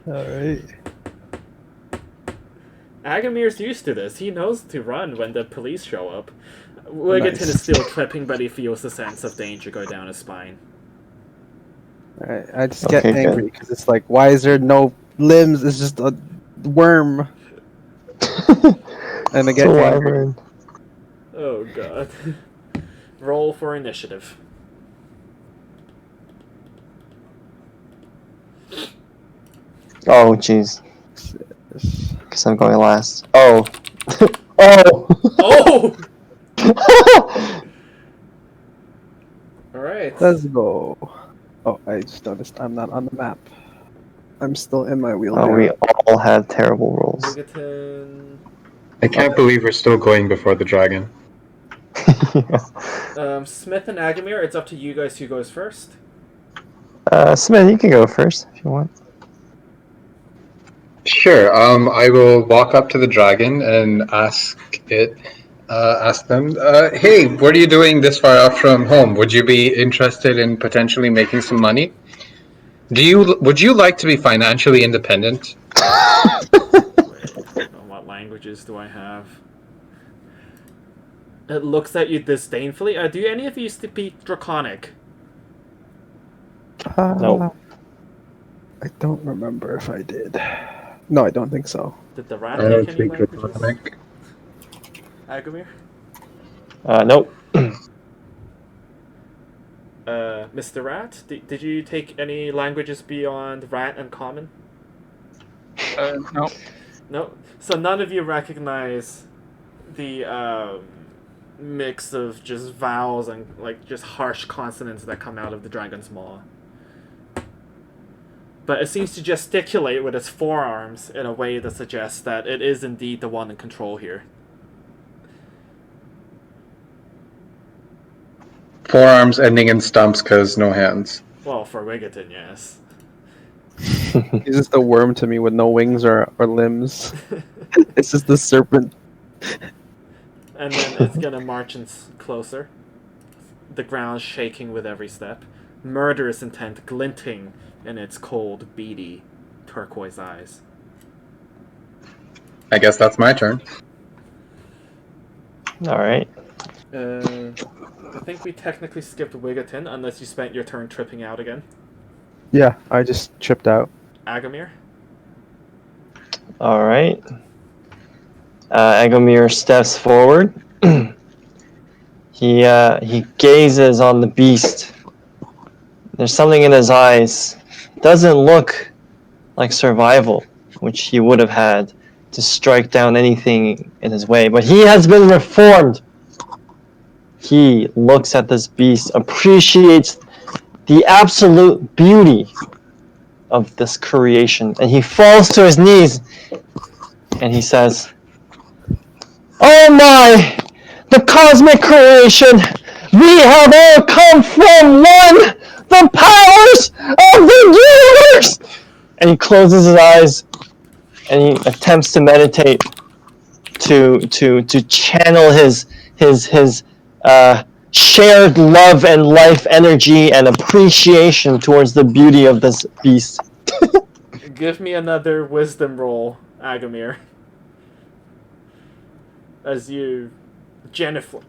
Alright. Agamir's used to this. He knows to run when the police show up. Wiggerton is still tripping, but he feels the sense of danger go down his spine. Alright, I just get Okay, angry because it's like, why is there no limbs? It's just a worm. And I get angry. Oh god. Roll for initiative. Oh, jeez. Because I'm going last. Oh. Oh! Oh! Alright. Let's go. Oh, I just noticed I'm not on the map. I'm still in my wheelbarrow. Oh, we all have terrible rolls. Wiggerton. I can't believe we're still going before the dragon. Smith and Agamir, it's up to you guys who goes first. Smith, you can go first if you want. Sure. I will walk up to the dragon and ask them, hey, what are you doing this far out from home? Would you be interested in potentially making some money? Would you like to be financially independent? What languages do I have? It looks at you disdainfully. Do any of you speak Draconic? Nope. I don't remember if I did. No, I don't think so. Did the rat I don't take any speak languages? Draconic. Agamir? Nope. Mr. Rat, did you take any languages beyond Rat and Common? No. No? So none of you recognize the mix of just vowels and just harsh consonants that come out of the dragon's maw. But it seems to gesticulate with its forearms in a way that suggests that it is indeed the one in control here. Forearms ending in stumps because no hands. Well, for Wiggerton, yes. He's just a worm to me with no wings or limbs. It's just the serpent. And then it's gonna march closer. The ground shaking with every step. Murderous intent glinting in its cold, beady, turquoise eyes. I guess that's my turn. Alright. I think we technically skipped Wiggerton, unless you spent your turn tripping out again. Yeah, I just tripped out. Agamir. All right. Agomir steps forward. He gazes on the beast. There's something in his eyes. Doesn't look like survival, which he would have had to strike down anything in his way. But he has been reformed. He looks at this beast, appreciates the absolute beauty of this creation, and he falls to his knees and he says, "Oh my, the cosmic creation, we have all come from one, the powers of the universe!" And he closes his eyes and he attempts to meditate to channel his shared love and life energy and appreciation towards the beauty of this beast. Give me another wisdom roll, Agamir. As you genuflect.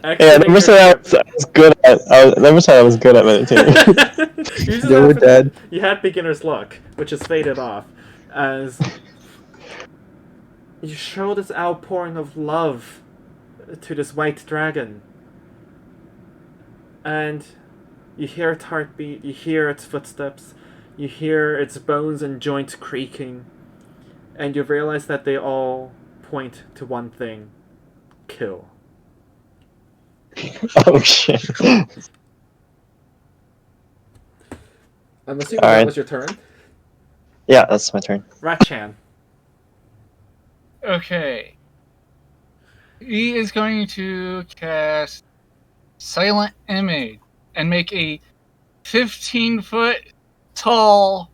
Yeah, I never said I was good at. I never said I was good at meditating. Yeah, we're dead. You had beginner's luck, which is faded off, as you show this outpouring of love to this white dragon, and you hear its heartbeat, you hear its footsteps, you hear its bones and joints creaking, and you realize that they all point to one thing: kill. Oh shit. I'm assuming All that right. was your turn. Yeah, that's my turn. Ratchan. Okay. He is going to cast Silent Image and make a 15-foot tall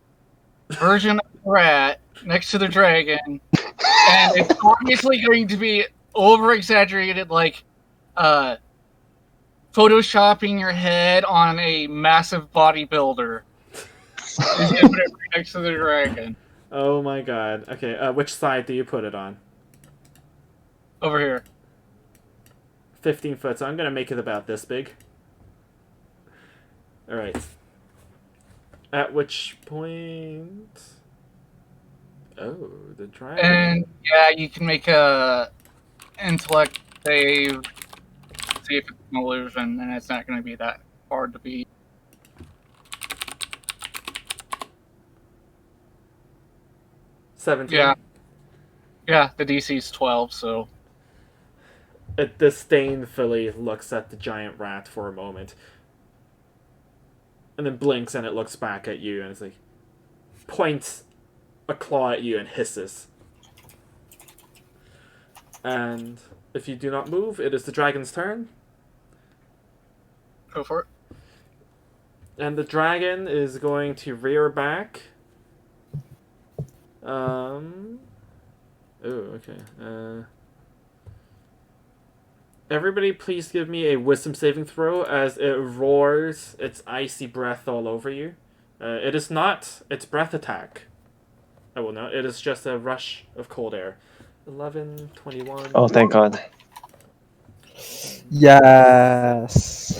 version of the rat next to the dragon. And it's obviously going to be over-exaggerated, like photoshopping your head on a massive bodybuilder. He's going to put it right next to the dragon. Oh my god. Okay, which side do you put it on? Over here. 15 foot, so I'm gonna make it about this big. Alright. At which point... Oh, the dragon. And yeah, you can make a intellect save, see if it's an illusion, and it's not going to be that hard to beat. 17. Yeah, the DC's 12, so... It disdainfully looks at the giant rat for a moment. And then blinks and it looks back at you and it's like... points a claw at you and hisses. And if you do not move, it is the dragon's turn. Go for it. And the dragon is going to rear back. Oh, okay. Everybody please give me a wisdom saving throw as it roars its icy breath all over you. It is not its breath attack. I will note. It is just a rush of cold air. 11, 21... Oh, thank God. Yes.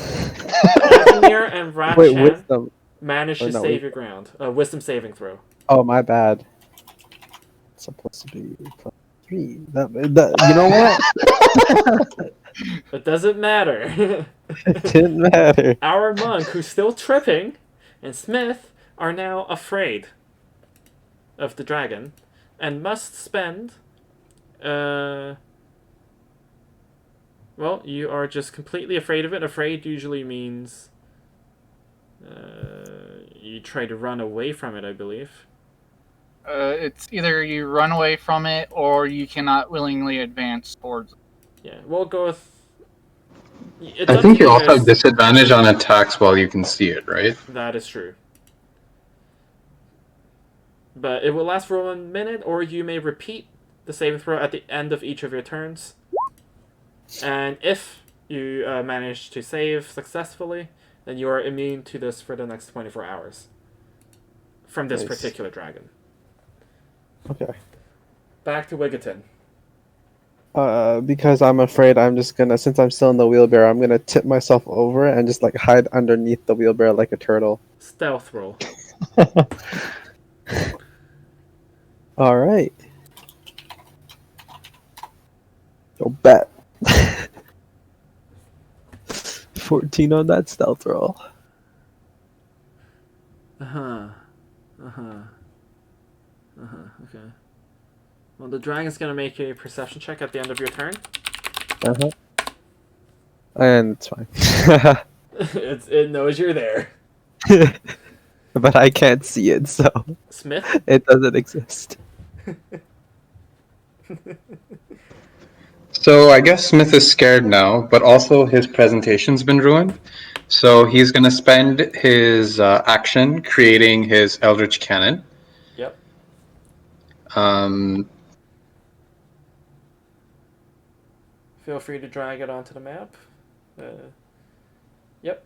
Vladimir and Wait, Ratchan wisdom. managed Oh, to no, save wait. your ground. Wisdom saving throw. Oh, my bad. It's supposed to be +3. You know what? It doesn't matter. It didn't matter. Our monk, who's still tripping, and Smith are now afraid of the dragon and must spend... Well, you are just completely afraid of it. Afraid usually means... you try to run away from it, I believe. It's either you run away from it, or you cannot willingly advance towards it. Yeah, we'll go with... It's I up think to you also guys. have disadvantage on attacks while you can see it, right? That is true. But it will last for 1 minute, or you may repeat the saving throw at the end of each of your turns. And if you manage to save successfully, then you are immune to this for the next 24 hours. From this Nice. particular dragon. Okay. Back to Wiggerton. Because I'm afraid I'm just gonna, since I'm still in the wheelbarrow, I'm gonna tip myself over and just like hide underneath the wheelbarrow like a turtle. Stealth roll. All right. Go bet. 14 on that stealth roll. Okay. Well, the dragon's gonna make a perception check at the end of your turn. Uh-huh. And it's fine. It knows you're there. But I can't see it, so Smith? it doesn't exist. So I guess Smith is scared now, but also his presentation's been ruined. So he's going to spend his action creating his Eldritch Cannon. Yep. Feel free to drag it onto the map. Yep.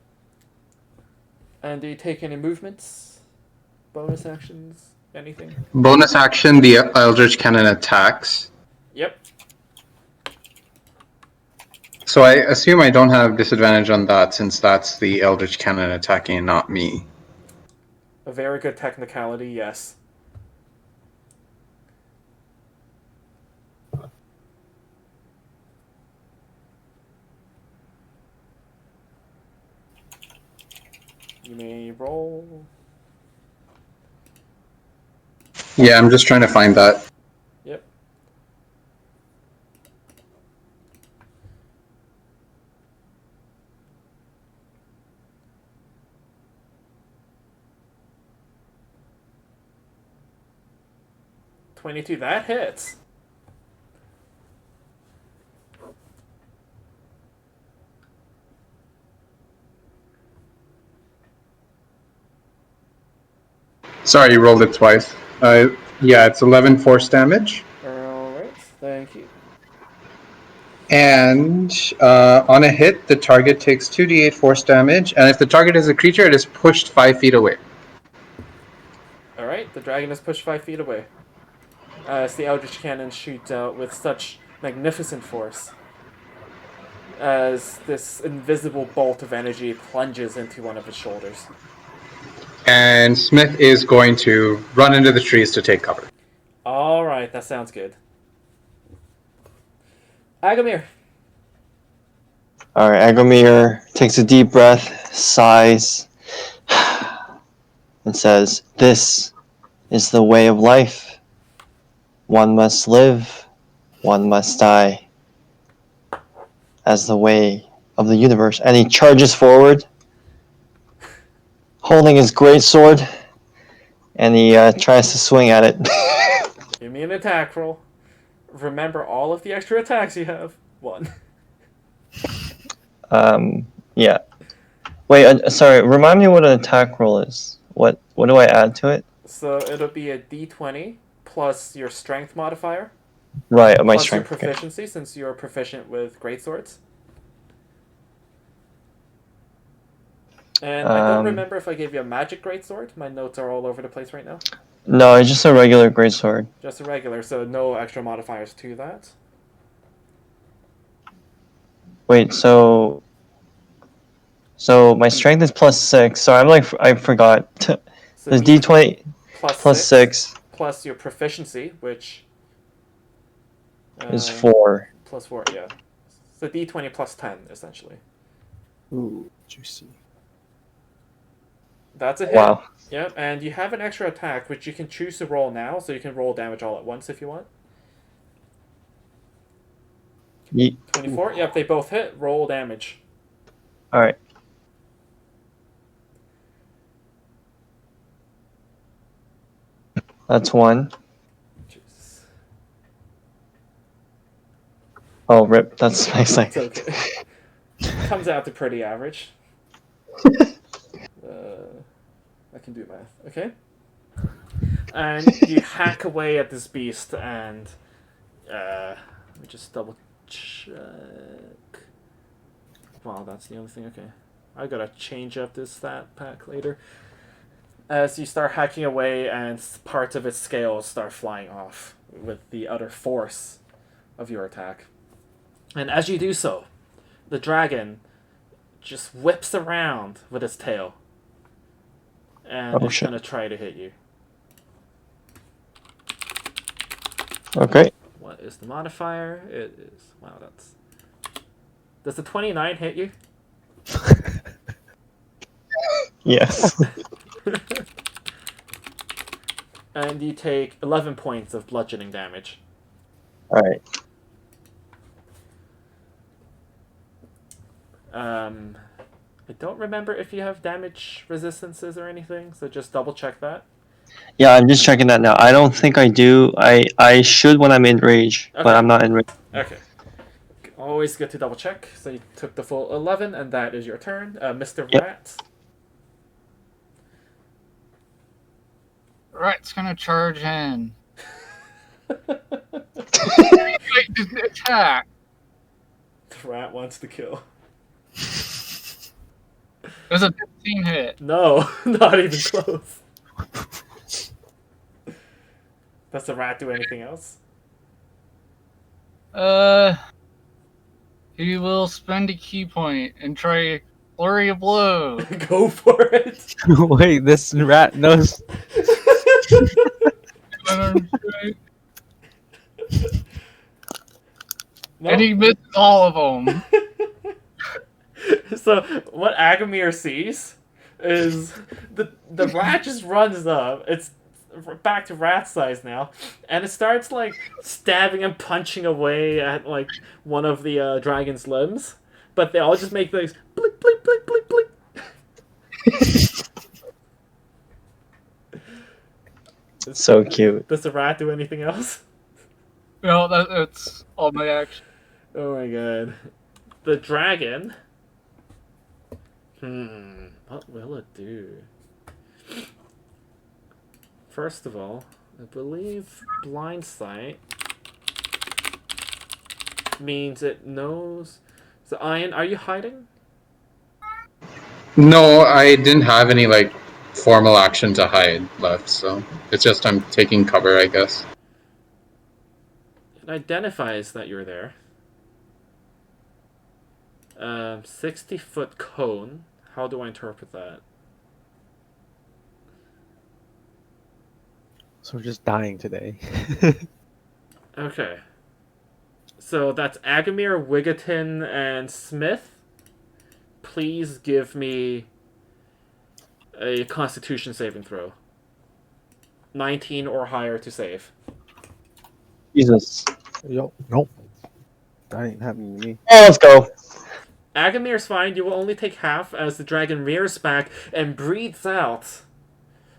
And do you take any movements? Bonus actions? Anything? Bonus action, the Eldritch Cannon attacks. Yep. So I assume I don't have disadvantage on that since that's the Eldritch Cannon attacking and not me. A very good technicality, yes. You may roll. Yeah, I'm just trying to find that. Yep. $22, that hits. Sorry, you rolled it twice. Yeah, it's 11 force damage. Alright, thank you. And on a hit, the target takes 2d8 force damage, and if the target is a creature, it is pushed 5 feet away. Alright, the dragon is pushed 5 feet away. As the Eldritch Cannon shoots out with such magnificent force. As this invisible bolt of energy plunges into one of his shoulders. And Smith is going to run into the trees to take cover. Alright, that sounds good. Agamir. Alright, Agomir takes a deep breath, sighs, and says, "This is the way of life. One must live, one must die. As the way of the universe." And he charges forward, holding his great sword, and he tries to swing at it. Give me an attack roll. Remember all of the extra attacks you have. 1. Yeah. Wait, sorry, remind me what an attack roll is. What do I add to it? So it'll be a d20 plus your strength modifier. Right, my Plus strength. your proficiency, since you're proficient with greatswords. And I don't remember if I gave you a magic greatsword. My notes are all over the place right now. No, it's just a regular greatsword. Just a regular, so no extra modifiers to that. Wait, so my strength is +6, so I forgot. So There's D20 plus 6 plus your proficiency, which is 4. plus 4, yeah. So d20 plus 10, essentially. Ooh, juicy. That's a hit. Wow. Yep, and you have an extra attack, which you can choose to roll now, so you can roll damage all at once if you want. 24, yep, they both hit. Roll damage. Alright. That's 1. Jeez. Oh, rip. That's my second. It's okay. Comes out to pretty average. I can do math. Okay. And you hack away at this beast, and let me just double check. Wow, that's the only thing. Okay, I gotta change up this stat pack later. As you start hacking away, and parts of its scales start flying off with the utter force of your attack. And as you do so, the dragon just whips around with its tail. And Oh, it's shit. going to try to hit you. Okay. What is the modifier? It is... Wow, that's... Does the 29 hit you? Yes. And you take 11 points of bludgeoning damage. Alright. I don't remember if you have damage resistances or anything, so just double check that. Yeah, I'm just checking that now. I don't think I do. I should when I'm in rage, Okay. but I'm not in rage. Okay. Always good to double check. So you took the full 11, and that is your turn. Mr. Yep. Rat. Rat's gonna charge in. Attack. The rat wants to kill. There's a 15 hit. No, not even close. Does the rat do anything else? He will spend a key point and try a flurry of blow. Go for it. Wait, this rat knows. No. And he missed all of them. So what Agamir sees is the rat just runs up. It's back to rat size now, and it starts like stabbing and punching away at like one of the dragon's limbs. But they all just make those blink, blink, blink, blink, blink. So cute. Does the rat do anything else? No, that's all my action. Oh my god. The dragon. What will it do? First of all, I believe blind sight means it knows. So, Ian, are you hiding? No, I didn't have any like formal action to hide left, so it's just I'm taking cover, I guess. It identifies that you're there. 60-foot cone. How do I interpret that? So we're just dying today. Okay. So that's Agamir, Wiggerton, and Smith. Please give me a Constitution saving throw. 19 or higher to save. Jesus. Yo, nope. That ain't happening to me. Oh, let's go. Agamir's fine. You will only take half as the dragon rears back and breathes out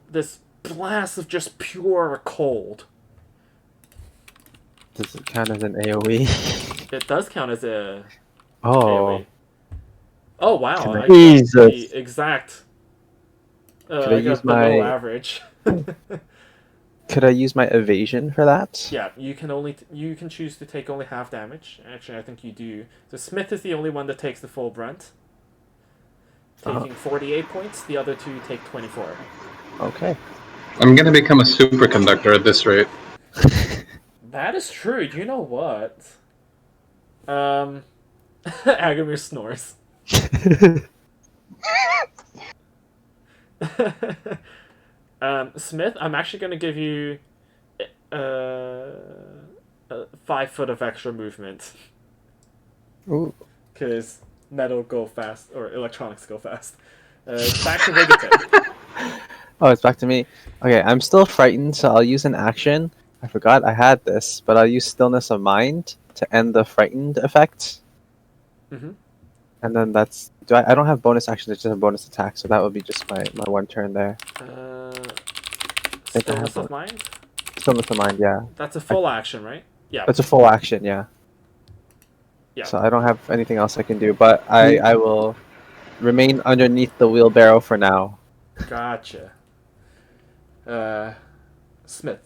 this blast of just pure cold. Does it count as an AoE? It does count as a Oh. AoE. Oh wow! Can I- I got Jesus. the exact. Could I I got use below my- average. Could I use my evasion for that? Yeah, you can choose to take only half damage. Actually, I think you do. So Smith is the only one that takes the full brunt, taking 48 points. The other two take 24. Okay. I'm gonna become a superconductor at this rate. That is true. You know what? Agamir snores. Smith, I'm actually going to give you 5 foot of extra movement. Ooh. Because metal go fast, or electronics go fast. Back to Wiggerton. Oh, it's back to me. Okay, I'm still frightened, so I'll use an action. I forgot I had this, but I'll use Stillness of Mind to end the frightened effect. Mhm. And then that's... I don't have bonus action, it's just a bonus attack, so that would be just my one turn there. think I have Stillness of one. Mind? Stillness of Mind, yeah. That's a full action, right? Yeah. That's a full action, yeah. Yeah. So I don't have anything else I can do, but I will remain underneath the wheelbarrow for now. Gotcha. Smith.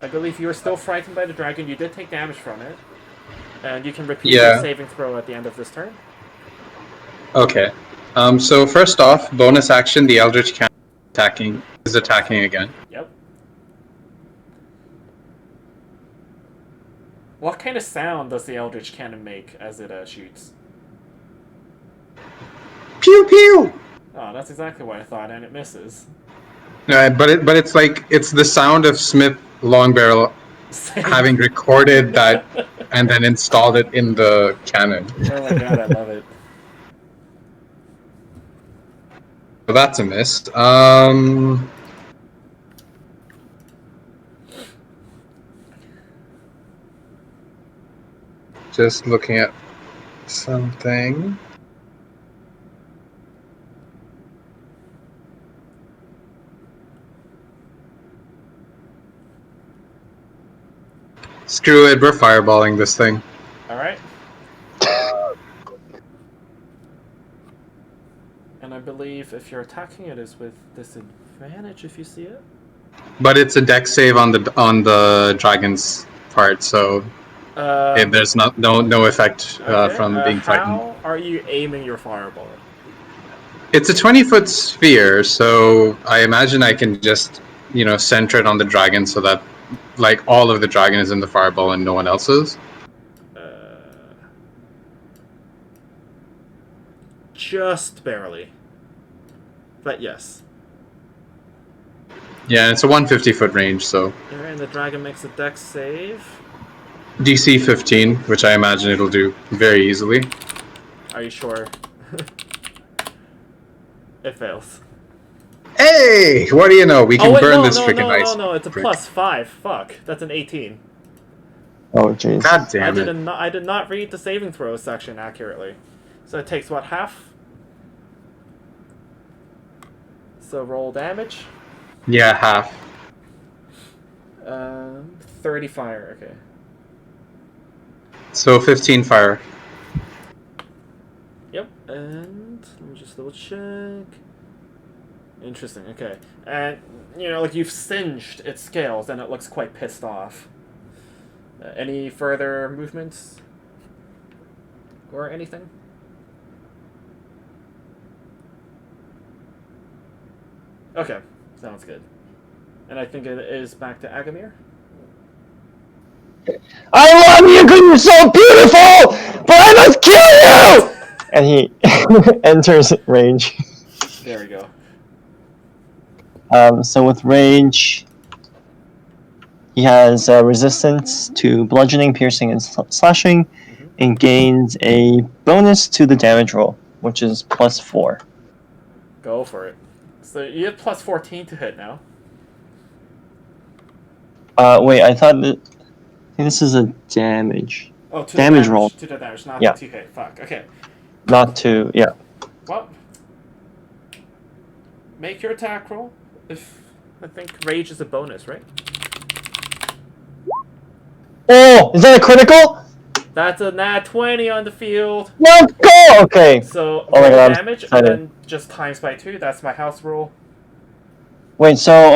I believe you are still frightened by the dragon. You did take damage from it. And you can repeat your saving throw at the end of this turn. Okay. So first off, bonus action, the Eldritch Cannon is attacking again. Yep. What kind of sound does the Eldritch Cannon make as it shoots? Pew pew. Oh, that's exactly what I thought, and it misses. But it's the sound of Smith Longbarrel having recorded that and then installed it in the cannon. Oh my god, I love it. So that's a miss. Just looking at something. Screw it, we're fireballing this thing. Alright. And I believe if you're attacking it is with disadvantage if you see it. But it's a dex save on the dragon's part, so there's no effect Okay, from being frightened. How are you aiming your fireball? It's a 20-foot sphere, so I imagine I can just, center it on the dragon so that, like, all of the dragon is in the fireball and no one else's. Just barely. But yes. Yeah, it's a 150-foot range, so Alright, and the dragon makes a dex save. DC 15, which I imagine it'll do very easily. Are you sure? It fails. Hey! What do you know? We can burn this freaking ice. No, it's a brick. +5. Fuck, that's an 18. Oh jeez. God damn it. I did not read the saving throw section accurately. So it takes what, half? So roll damage. Yeah, half. 30 fire, okay. So 15 fire. Yep, and let me just double check. Interesting, okay. And, like you've singed its scales and it looks quite pissed off. Any further movements? Or anything? Okay, sounds good. And I think it is back to Agamir. I love you because you're so beautiful, but I must kill you! And he enters range. There we go. So with range, he has resistance to bludgeoning, piercing, and slashing, and gains a bonus to the damage roll, which is +4. Go for it. So you have +14 to hit now. Wait, I think this is a damage. Oh, to Damage the damage roll. To the damage, not Yeah. to hit. Fuck, okay. Not to, yeah. Well, make your attack roll. I think rage is a bonus, right? Oh, is that a critical? That's a nat 20 on the field. Let's go! Okay. So Oh my roll God, I'm damage and excited. then just times by 2. That's my house rule. Wait, so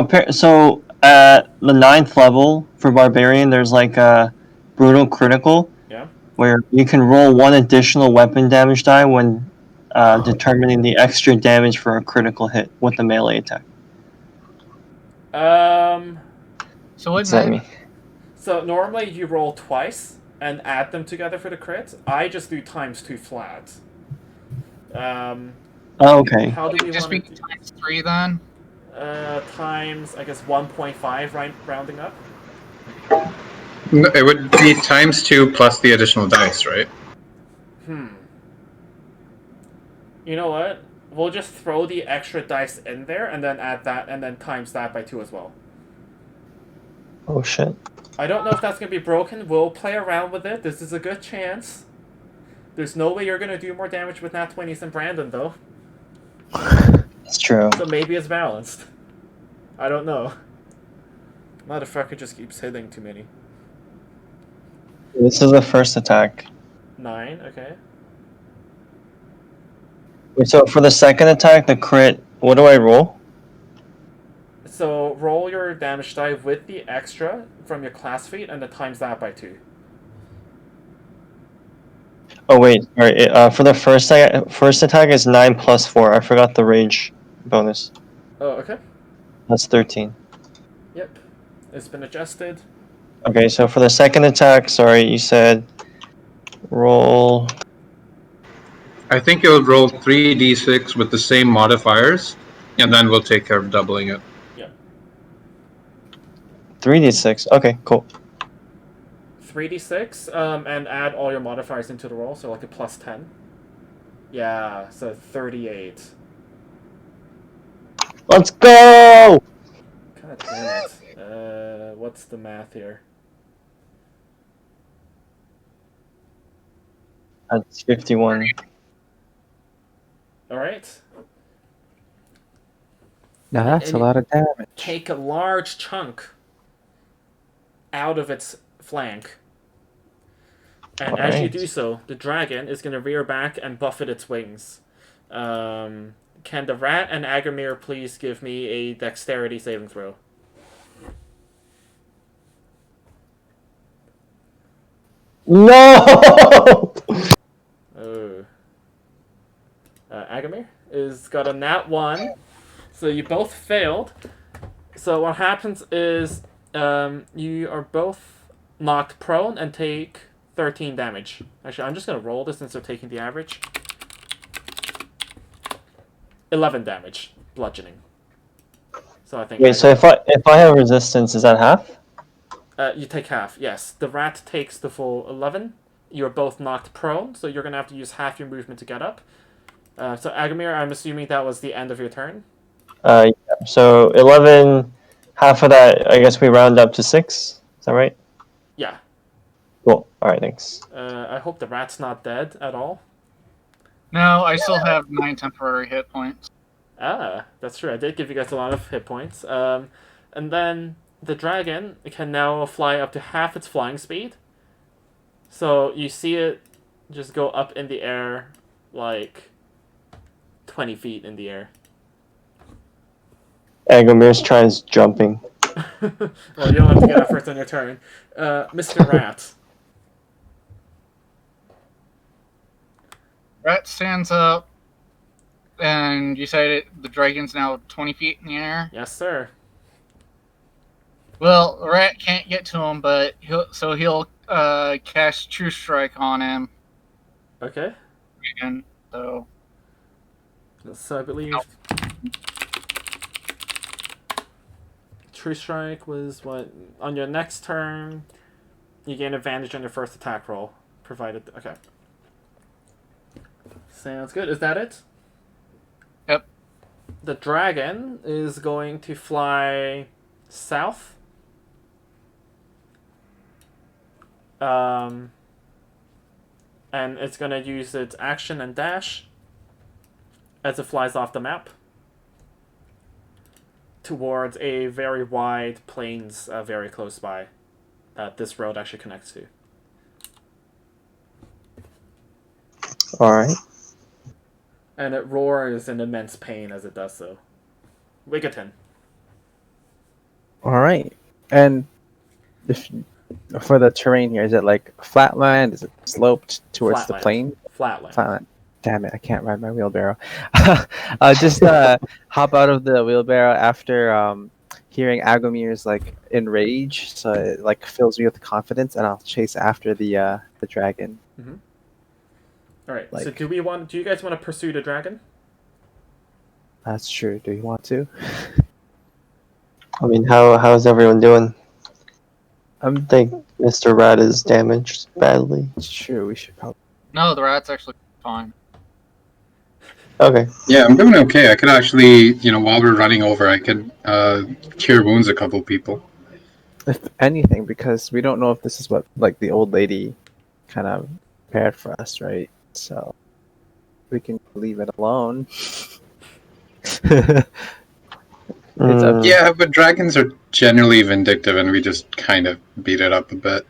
at the 9th level for Barbarian, there's like a brutal critical. Yeah. Where you can roll 1 additional weapon damage die when determining the extra damage for a critical hit with the melee attack. So What does that mean? So normally you roll twice and add them together for the crit. I just do ×2 flat. Oh, okay. How do we Just be want to do? ×3 then. Times, I guess, 1.5, right, rounding up. No, it would be ×2 plus the additional dice, right? You know what? We'll just throw the extra dice in there and then add that and then times that by 2 as well. Oh shit. I don't know if that's going to be broken. We'll play around with it. This is a good chance. There's no way you're going to do more damage with nat 20s than Brandon, though. That's true. So maybe it's balanced. I don't know. Motherfucker just keeps hitting too many. This is the first attack. 9, okay. Wait, so for the second attack, the crit, what do I roll? So roll your damage die with the extra from your class feat and then times that by 2. Oh wait, alright. For the first attack is 9 plus 4. I forgot the rage bonus. Oh, okay. That's 13. Yep. It's been adjusted. Okay, so for the second attack, sorry, you said roll. I think it would roll 3d6 with the same modifiers, and then we'll take care of doubling it. 3d6. Okay, cool. 3d6, and add all your modifiers into the roll, so like a plus 10. Yeah, so 38. Let's go! God damn it. What's the math here? That's 51. Alright. Now that's a lot of damage. Take a large chunk out of its flank. And as you do so, the dragon is going to rear back and buffet its wings. Can the rat and Agamir please give me a dexterity saving throw? No! Oh. Agamir is got a nat 1, so you both failed. So what happens is you are both knocked prone and take 13 damage. Actually, I'm just going to roll this instead of taking the average. 11 damage, bludgeoning. So I think. Wait, so if I have resistance, is that half? You take half. Yes, the rat takes the full 11. You're both knocked prone, so you're gonna have to use half your movement to get up. So Agamir, I'm assuming that was the end of your turn. Yeah. So 11, half of that, I guess we round up to 6. Is that right? Yeah. Cool. All right, thanks. I hope the rat's not dead at all. No, I still have 9 temporary hit points. Ah, that's true. I did give you guys a lot of hit points. And then the dragon can now fly up to half its flying speed. So you see it just go up in the air like 20 feet in the air. Agamir's tries jumping. Well, you don't have to get up first on your turn. Mr. Rat. Rat stands up, and you said the dragon's now 20 feet in the air. Yes, sir. Well, the rat can't get to him, but he'll cast True Strike on him Okay. again. So So I believe True Strike was what on your next turn you gain advantage on your first attack roll, provided okay. Sounds good. Is that it? Yep. The dragon is going to fly south. And it's gonna use its action and dash as it flies off the map towards a very wide plains very close by that this road actually connects to. Alright. And it roars in immense pain as it does so. Wiggerton. Alright. And if, for the terrain here, is it like flatland? Is it sloped towards Flatland. the plain? Flatland. Flatland. Damn it, I can't ride my wheelbarrow. Just hop out of the wheelbarrow after hearing Agomir's like enrage, so it like fills me with confidence, and I'll chase after the dragon. Mm-hmm. All right. So Like- do you guys want to pursue the dragon? That's true. Do you want to? I mean, how's everyone doing? I I'm think Mr. Rat is damaged badly. It's true. We should probably. no, the rat's actually fine. Okay. Yeah, I'm doing okay. I could actually, while we're running over, I could cure wounds a couple people. If anything, because we don't know if this is what like the old lady kind of prepared for us, right? So we can leave it alone. It's up to Yeah, but dragons are generally vindictive, and we just kind of beat it up a bit.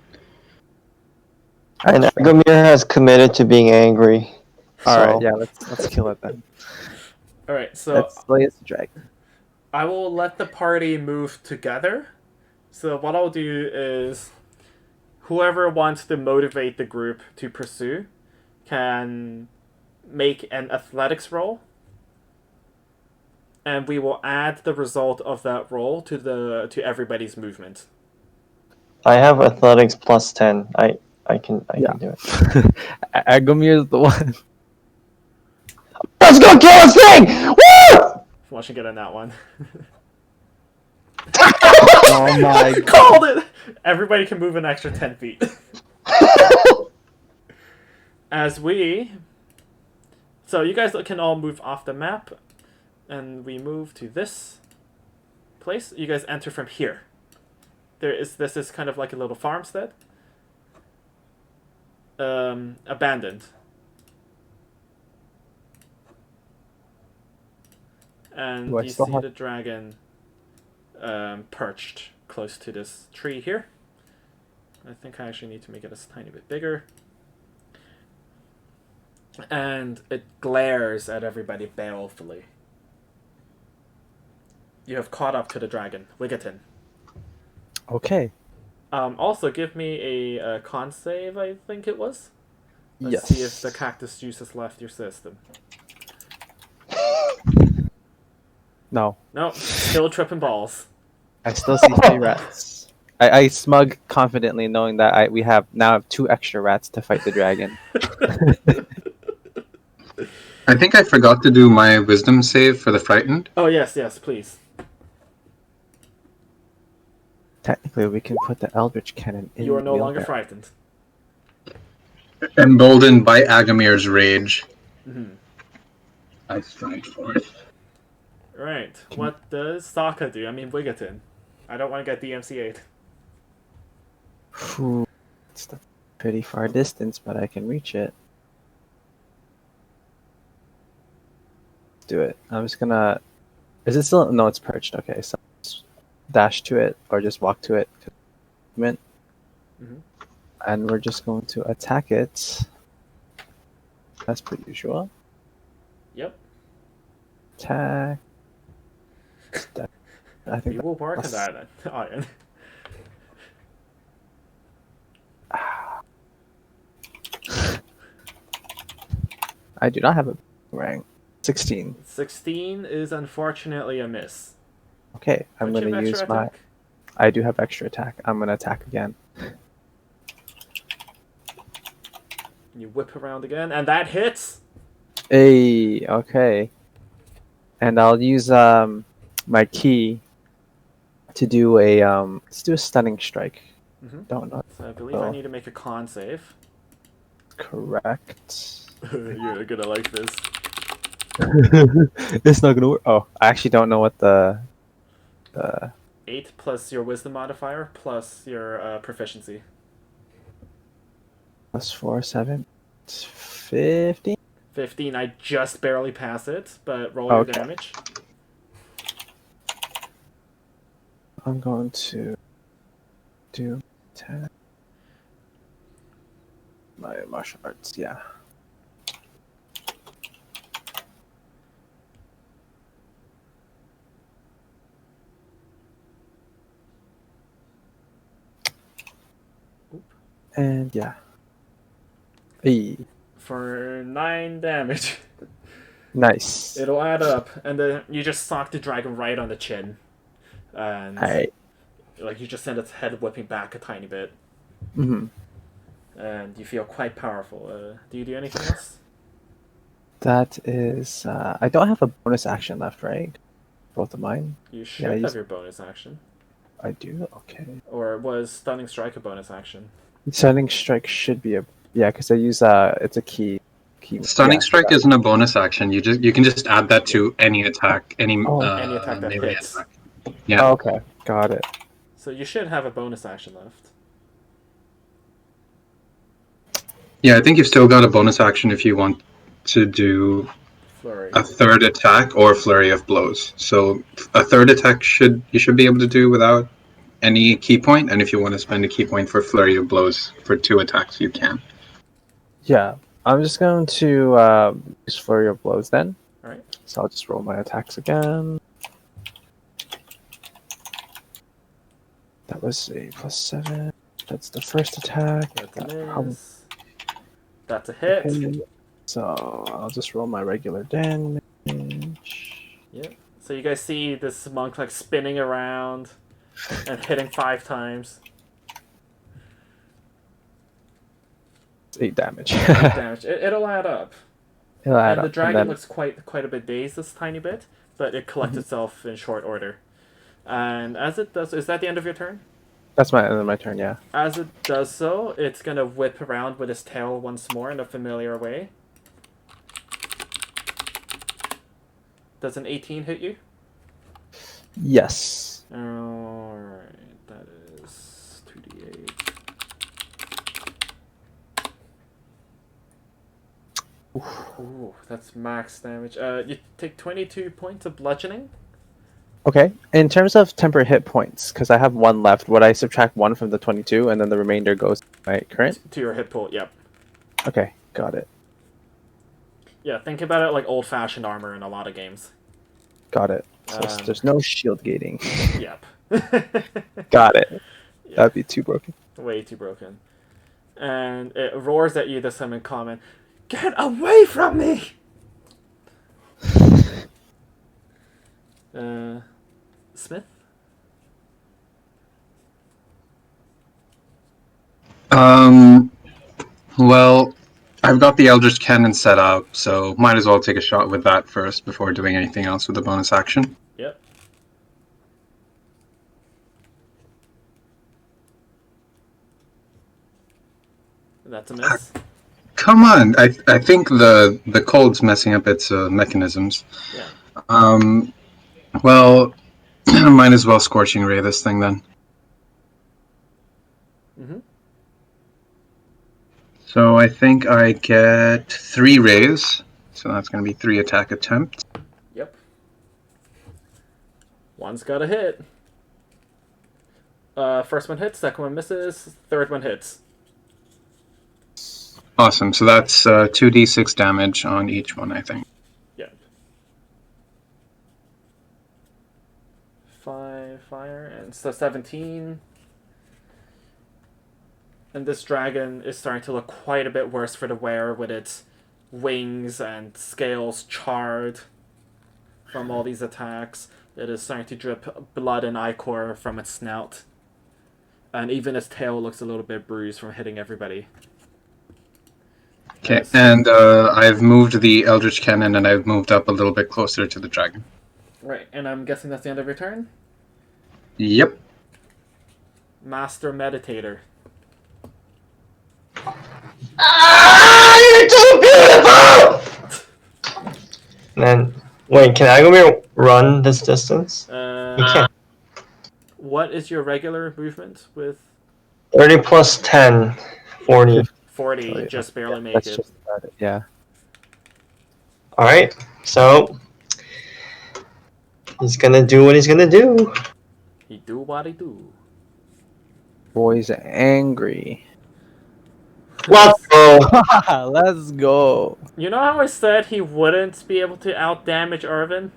And Agomir has committed to being angry. All right, so- yeah, let's kill it then. All right. So Let's slay the dragon. I will let the party move together. So what I'll do is whoever wants to motivate the group to pursue can make an athletics roll. And we will add the result of that roll to everybody's movement. I have athletics plus 10. I can do it. Agomir's the one. Let's go kill this thing! Woo! Watch you get on that one. Oh my god. Called it! Everybody can move an extra 10 feet. As we... So you guys can all move off the map. And we move to this place. You guys enter from here. This is kind of like a little farmstead. Abandoned. And Do I you still see have- the dragon perched close to this tree here. I think I actually need to make it a tiny bit bigger. And it glares at everybody balefully. You have caught up to the dragon, Wiggerton. Okay. Also, give me a con save, I think it was. Let's Yes. see if the cactus juice has left your system. No. No, still tripping balls. I still see 3 rats. I smug confidently knowing that we have 2 extra rats to fight the dragon. I think I forgot to do my wisdom save for the frightened. Oh, yes, please. Technically, we can put the Eldritch Cannon in. You are no the longer wheelbarrow. frightened. Emboldened by Agamir's rage, Mm-hmm. I strike for it. Right. What does Sokka do? I mean, Wiggerton. I don't want to get DMCA'd. Phew, it's a pretty far distance, but I can reach it. Let's do it. I'm just gonna. Is it still? No, it's perched. Okay, so let's dash to it or just walk to it. Movement. Mhm. And we're just going to attack it. As per usual. Yep. Attack. I We think will work on that's- that then, Iron. I do not have a rank. 16. 16 is unfortunately a miss. Okay, I'm Don't you gonna have use extra my. attack? I do have extra attack. I'm gonna attack again. You whip around again, and that hits! Hey, okay. And I'll use my key to do a let's do a stunning strike. Mhm. Don't know. So I believe I need to make a con save. Correct. You're gonna like this. It's not gonna work. Oh, I actually don't know what the 8 plus your wisdom modifier plus your proficiency. +4, 7, 15. 15, I just barely pass it, but roll your Okay. damage. I'm going to do 10. My martial arts, yeah. And yeah. Hey, For 9 damage. nice. It'll add up, and then you just sock the dragon right on the chin. And Alright. like you just send its head whipping back a tiny bit. Mm-hmm. And you feel quite powerful. Do you do anything else? That is. I don't have a bonus action left, right? Both of mine. You should Yeah, have you- your bonus action. I do. Okay. Or was Stunning Strike a bonus action? Stunning strike should be a because I use it's a key. Stunning yeah. strike isn't a bonus action. You can just add that to any attack, any Oh. Any attack that melee hits. attack. Yeah. Oh, okay, got it. So you should have a bonus action left. Yeah, I think you've still got a bonus action if you want to do Flurry. a third attack or flurry of blows. So a third attack you should be able to do without any key point, and if you want to spend a key point for flurry of blows for 2 attacks, you can. Yeah, I'm just going to use flurry of blows then. Alright. So I'll just roll my attacks again. That was a +7. That's the first attack. That's That a probably- miss. That's a hit. Okay. So I'll just roll my regular damage. Yep. So you guys see this monk like spinning around and hitting 5 times. 8 damage. Damage. It'll add up. It'll add And the up, dragon then- looks quite a bit dazed this tiny bit, but it collects itself in short order. And as it does, is that the end of your turn? That's my turn. Yeah. As it does so, it's gonna whip around with its tail once more in a familiar way. Does an 18 hit you? Yes. Alright, that is 2d8. Ooh, that's max damage. You take 22 points of bludgeoning. Okay. In terms of temporary hit points, because I have 1 left, would I subtract 1 from the 22, and then the remainder goes to my current? To your hit pool, yep. Okay, got it. Yeah, think about it like old-fashioned armor in a lot of games. Got it. So there's no shield gating. Yep. Got it. Yeah. That'd be too broken. Way too broken. And it roars at you this time in common. Get away from me! Smith? Well, I've got the Eldritch Cannon set up, so might as well take a shot with that first before doing anything else with the bonus action. Yep. That's a miss. Come on, I think the cold's messing up its mechanisms. Yeah. Well, might as well Scorching Ray this thing then. Mm-hmm. So I think I get 3 rays, so that's going to be 3 attack attempts. Yep. One's got a hit. First one hits, second one misses, third one hits. Awesome, so that's 2d6 damage on each one, I think. Yep. 5 fire, and so 17. And this dragon is starting to look quite a bit worse for the wearer, with its wings and scales charred from all these attacks. It is starting to drip blood and ichor from its snout. And even its tail looks a little bit bruised from hitting everybody. Okay, Yes. and I've moved the Eldritch Cannon and I've moved up a little bit closer to the dragon. Right, and I'm guessing that's the end of your turn? Yep. Master Meditator. You're too beautiful! And then, wait, can Agomir run this distance? He can't. What is your regular movement with 30 plus 10, 40. 40? Oh, yeah. Just barely make That's it. just about it. Yeah. Alright, so he's gonna do what he's gonna do. He do what he do. Boy's angry. Let's go. Let's go. You know how I said he wouldn't be able to outdamage Irvin?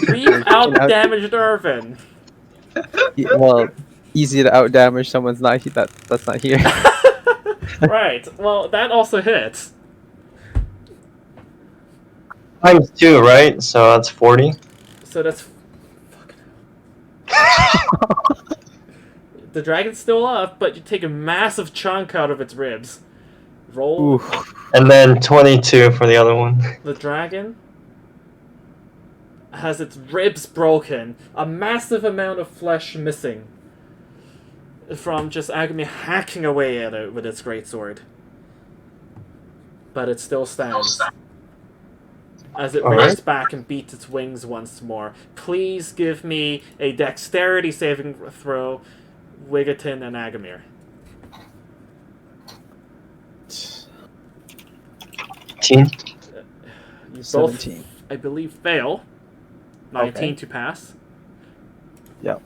We've outdamaged Irvin. Well, easy to outdamage someone's not that's not here. Right. Well, that also hits. Times 2, right? So that's 40. So that's. The dragon's still up, but you take a massive chunk out of its ribs. Roll. Oof. And then 22 for the other one. The dragon has its ribs broken, a massive amount of flesh missing from just Agami hacking away at it with its greatsword. But it still stands. As it Alright. rears back and beats its wings once more. Please give me a dexterity saving throw, Wigaton and Agamir. 18. You both, 17. I believe, fail. 19 Okay. to pass. Yep.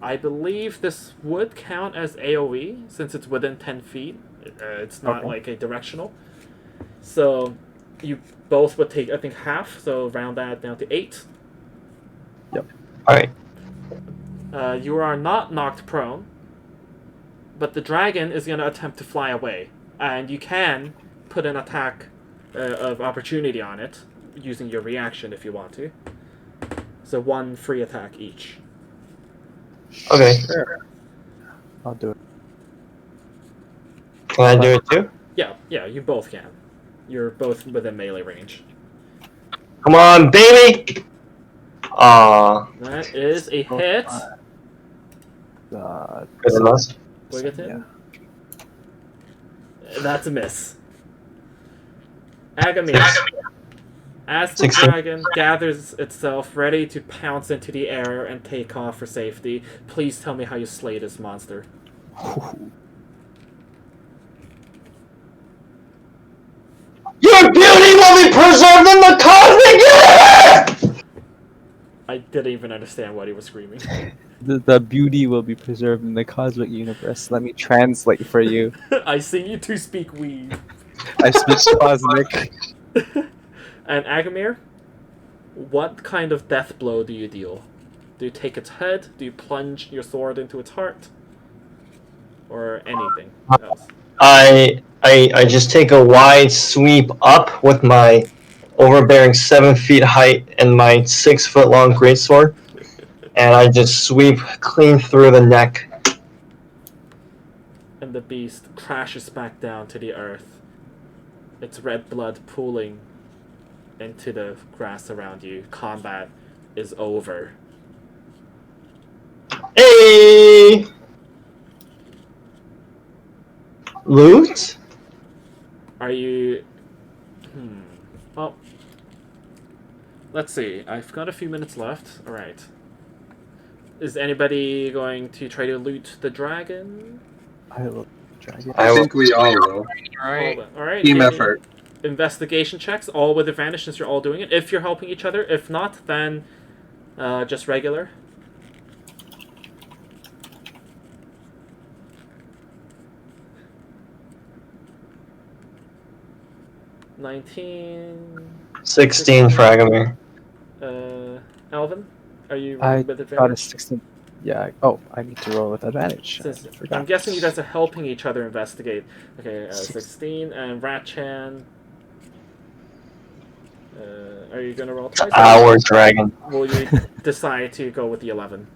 I believe this would count as AoE since it's within 10 feet. It's not Okay. like a directional. So you both would take, I think, half. So round that down to 8. Alright. You are not knocked prone, but the dragon is going to attempt to fly away. And you can put an attack of opportunity on it using your reaction if you want to. So 1 free attack each. Okay. Sure. I'll do it. Can I do it too? Yeah, you both can. You're both within melee range. Come on, baby! Aw. That is a hit. Good enough. Wiggerton. That's a miss. Agamir. As the 16. dragon gathers itself ready to pounce into the air and take off for safety, please tell me how you slay this monster. Your beauty will be preserved in the cosmic universe! I didn't even understand what he was screaming. The beauty will be preserved in the cosmic universe. Let me translate for you. I see you two speak weed. I speak cosmic. And Agamir, what kind of death blow do you deal? Do you take its head? Do you plunge your sword into its heart? Or anything else? I just take a wide sweep up with my overbearing 7 feet height and my 6 foot long greatsword, and I just sweep clean through the neck. And the beast crashes back down to the earth, its red blood pooling into the grass around you. Combat is over. Hey! Loot? Are you... Well, let's see. I've got a few minutes left. Alright. Is anybody going to try to loot the dragon? I will dragon. I think we all will. Right. Alright. Team give me effort. Investigation checks, all with advantage since you're all doing it. If you're helping each other. If not, then just regular. $19. 16 for Agamir. Alvin, are you I rolling with advantage? got a 16. Yeah. Oh, I need to roll with advantage. Since I forgot. I'm guessing you guys are helping each other investigate. Okay, 16 and Ratchan. Are you gonna roll twice? Our dragon. Will you decide to go with the 11?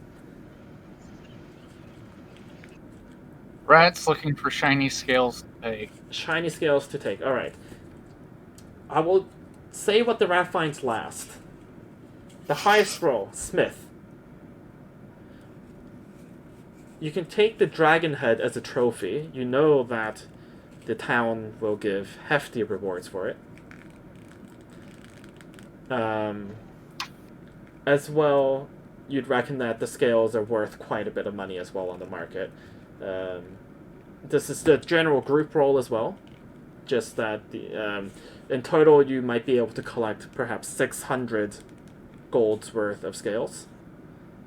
Rat's looking for shiny scales to take. Shiny scales to take. All right. I will say what the rat finds last. The highest roll, Smith. You can take the dragon head as a trophy. You know that the town will give hefty rewards for it. As well, you'd reckon that the scales are worth quite a bit of money as well on the market. This is the general group roll as well. Just that the in total you might be able to collect perhaps 600 gold's worth of scales.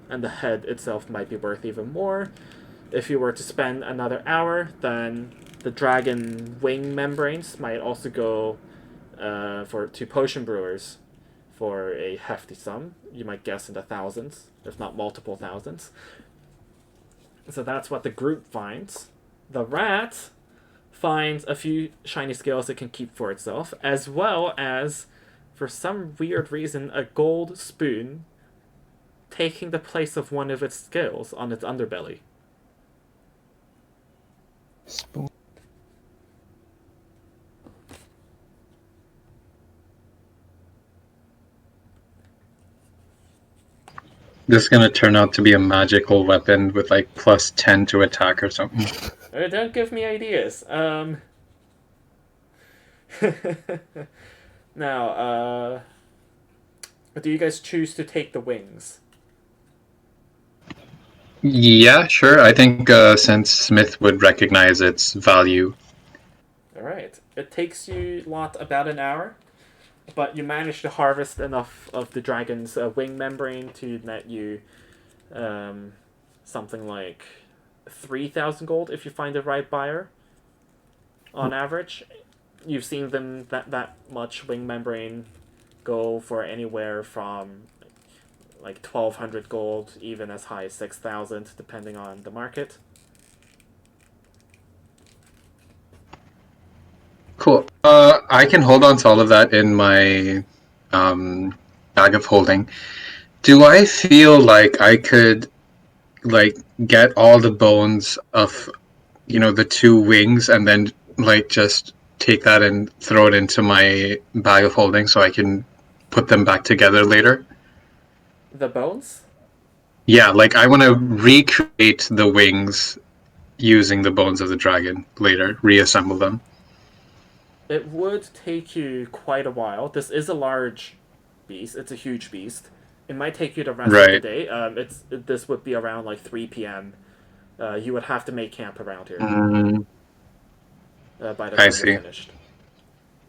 And the head itself might be worth even more. If you were to spend another hour, then the dragon wing membranes might also go to potion brewers for a hefty sum. You might guess in the thousands, if not multiple thousands. So that's what the group finds. The rat finds a few shiny scales it can keep for itself, as well as, for some weird reason, a gold spoon taking the place of one of its scales on its underbelly. Spoon. This is gonna turn out to be a magical weapon with like plus 10 to attack or something. Don't give me ideas. Now, do you guys choose to take the wings? Yeah, sure. I think since Smith would recognize its value. Alright. It takes you lot about an hour, but you manage to harvest enough of the dragon's wing membrane to net you something like 3,000 gold if you find the right buyer. On average, you've seen them that much wing membrane go for anywhere from like 1,200 gold, even as high as 6,000, depending on the market. Cool. I can hold on to all of that in my bag of holding. Do I feel like I could, like, get all the bones of, the two wings and then, like, just take that and throw it into my bag of holding so I can put them back together later? The bones? Yeah, like, I want to recreate the wings using the bones of the dragon later, reassemble them. It would take you quite a while. This is a large beast. It's a huge beast. It might take you the rest of the Right. day. This would be around like 3 p.m. You would have to make camp around here by the I time see. you're finished.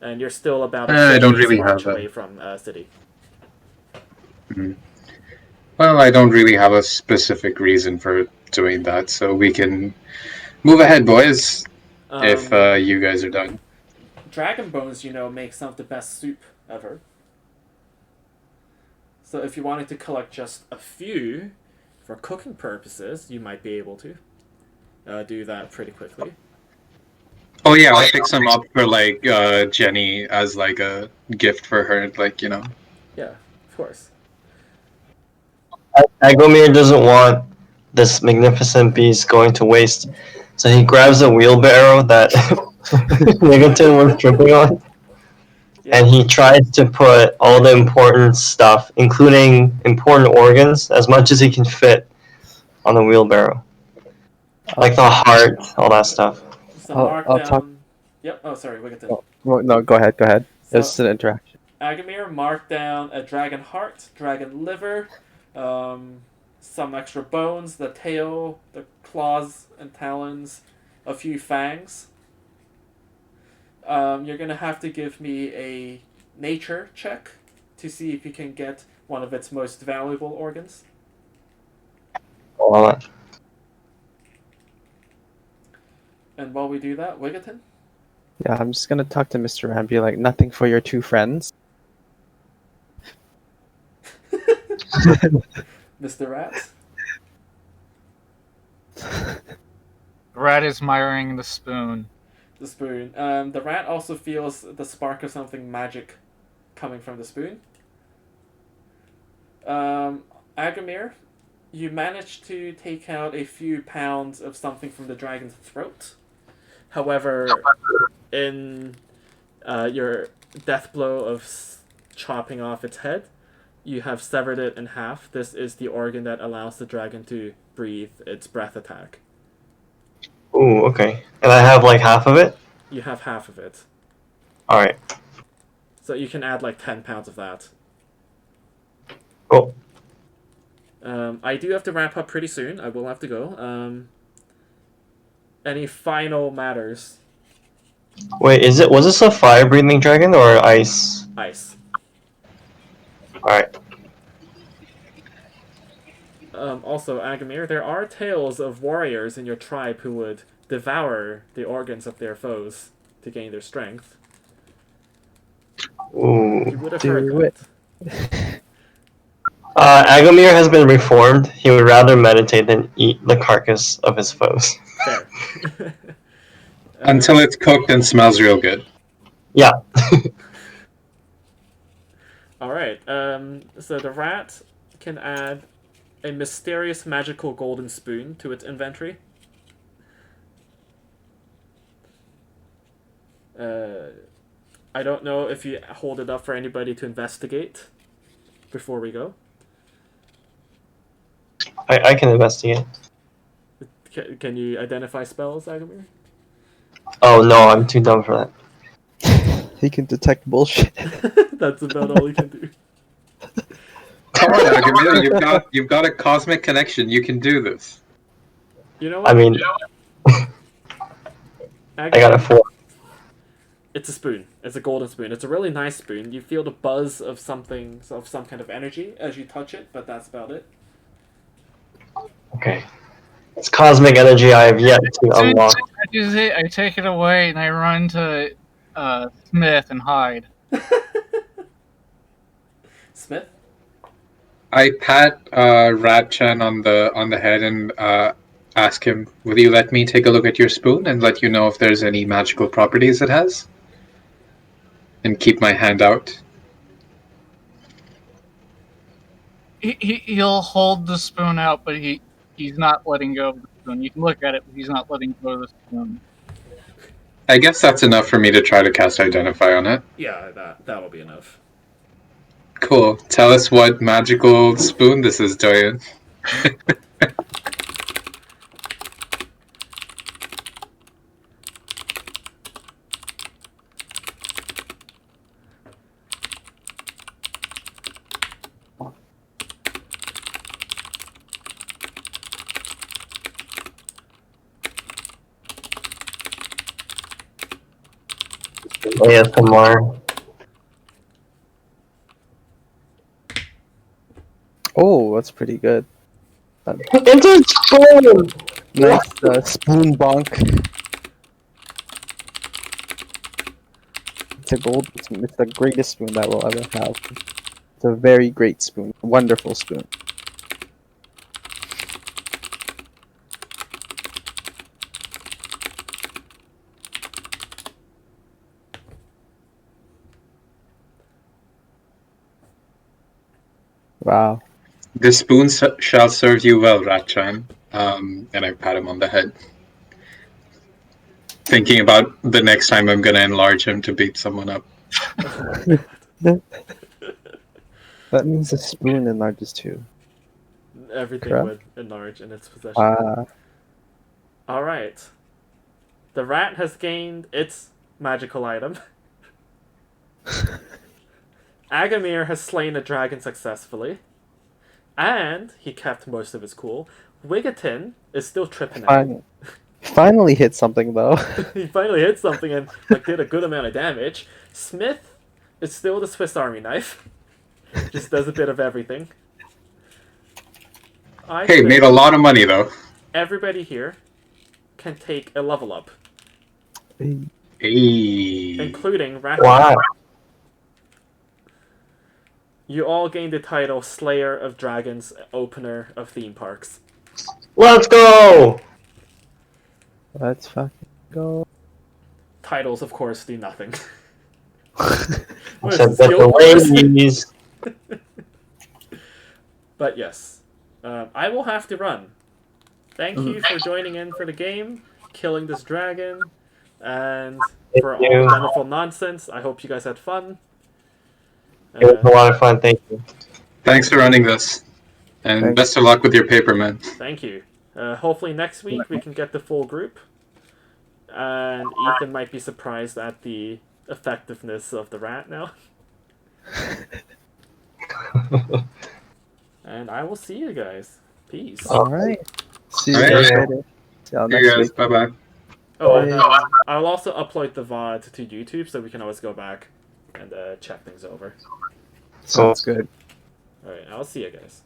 And you're still about a I 6 don't days really march have away from city. Well, I don't really have a specific reason for doing that, so we can move ahead, boys, if you guys are done. Dragon bones, make some of the best soup ever. So if you wanted to collect just a few for cooking purposes, you might be able to do that pretty quickly. Oh yeah, I'll pick some up for like Jenny as like a gift for her, like Yeah, of course. Agomir doesn't want this magnificent beast going to waste, so he grabs a wheelbarrow that Megaton was tripping on, Yeah. and he tries to put all the important stuff, including important organs, as much as he can fit on the wheelbarrow. Like the heart, all that stuff. So I'll mark talk. down. Yep. Oh, sorry. We get to. Oh, well, no, go ahead. So It's an interaction. Agamir marked down a dragon heart, dragon liver, some extra bones, the tail, the claws and talons, a few fangs. You're gonna have to give me a nature check to see if you can get one of its most valuable organs. All that. And while we do that, Wigaton? Yeah, I'm just gonna talk to Mr. Ram, be like, nothing for your two friends. Mr. Rat? Rat is miring the spoon. The spoon. The rat also feels the spark of something magic coming from the spoon. Agamir, you managed to take out a few pounds of something from the dragon's throat. However, in your death blow of chopping off its head, you have severed it in half. This is the organ that allows the dragon to breathe its breath attack. Ooh, okay. And I have like half of it? You have half of it. Alright. So you can add like 10 pounds of that. Cool. I do have to wrap up pretty soon. I will have to go. Any final matters? Wait, was this a fire-breathing dragon or ice? Ice. Alright. Also, Agamir, there are tales of warriors in your tribe who would devour the organs of their foes to gain their strength. Ooh. You would have Do heard it. that. Agomir has been reformed. He would rather meditate than eat the carcass of his foes. Fair. until it's cooked and smells real good. Yeah. Alright, so the rat can add a mysterious magical golden spoon to its inventory. I don't know if you hold it up for anybody to investigate before we go. I can investigate. Can you identify spells, Agamir? Oh no, I'm too dumb for that. He can detect bullshit. That's about all you can do. Come on, Agamir, you've got a cosmic connection. You can do this. You know what? I mean, I got a 4. It's a spoon. It's a golden spoon. It's a really nice spoon. You feel the buzz of something, of some kind of energy as you touch it, but that's about it. Okay. It's cosmic energy I have yet to As soon unlock. as I touches it, I take it away and I run to Smith and hide. Smith? I pat Ratchan on the head and ask him, "Will you let me take a look at your spoon and let you know if there's any magical properties it has?" And keep my hand out. He'll hold the spoon out, but he's not letting go of the spoon. You can look at it, but he's not letting go of the spoon. I guess that's enough for me to try to cast Identify on it. Yeah, that'll be enough. Cool. Tell us what magical spoon this is, Doyen. ASMR. Oh, that's pretty good. It's a spoon! Nice spoon bonk. It's a gold. It's the greatest spoon that we'll ever have. It's a very great spoon. Wonderful spoon. Wow. This spoon shall serve you well, Ratchan. And I pat him on the head. Thinking about the next time I'm gonna enlarge him to beat someone up. That means the spoon enlarges too. Everything Correct. would enlarge in its possession. Alright. The rat has gained its magical item. Agamir has slain a dragon successfully. And he kept most of his cool. Wigatin is still tripping out. Finally hit something though. He finally hit something and did a good amount of damage. Smith is still the Swiss Army knife. Just does a bit of everything. Hey, made a lot of money though. Everybody here can take a level up. Hey. Including Ratchan. Wow. You all gained the title Slayer of Dragons, Opener of Theme Parks. Let's go! Let's fucking go. Titles, of course, do nothing. Except that the ladies. But yes, I will have to run. Thank you for joining in for the game, killing this dragon, and for all the wonderful nonsense. I hope you guys had fun. It was a lot of fun, thank you. Thanks for running this. And Thanks. best of luck with your paper, man. Thank you. Hopefully next week we can get the full group. And Ethan might be surprised at the effectiveness of the rat now. And I will see you guys. Peace. Alright. See you Alright. guys later. See y'all See you next guys. week. Bye-bye. Oh, and I'll also upload the VOD to YouTube so we can always go back and check things over. Sounds good. Alright, I'll see you guys.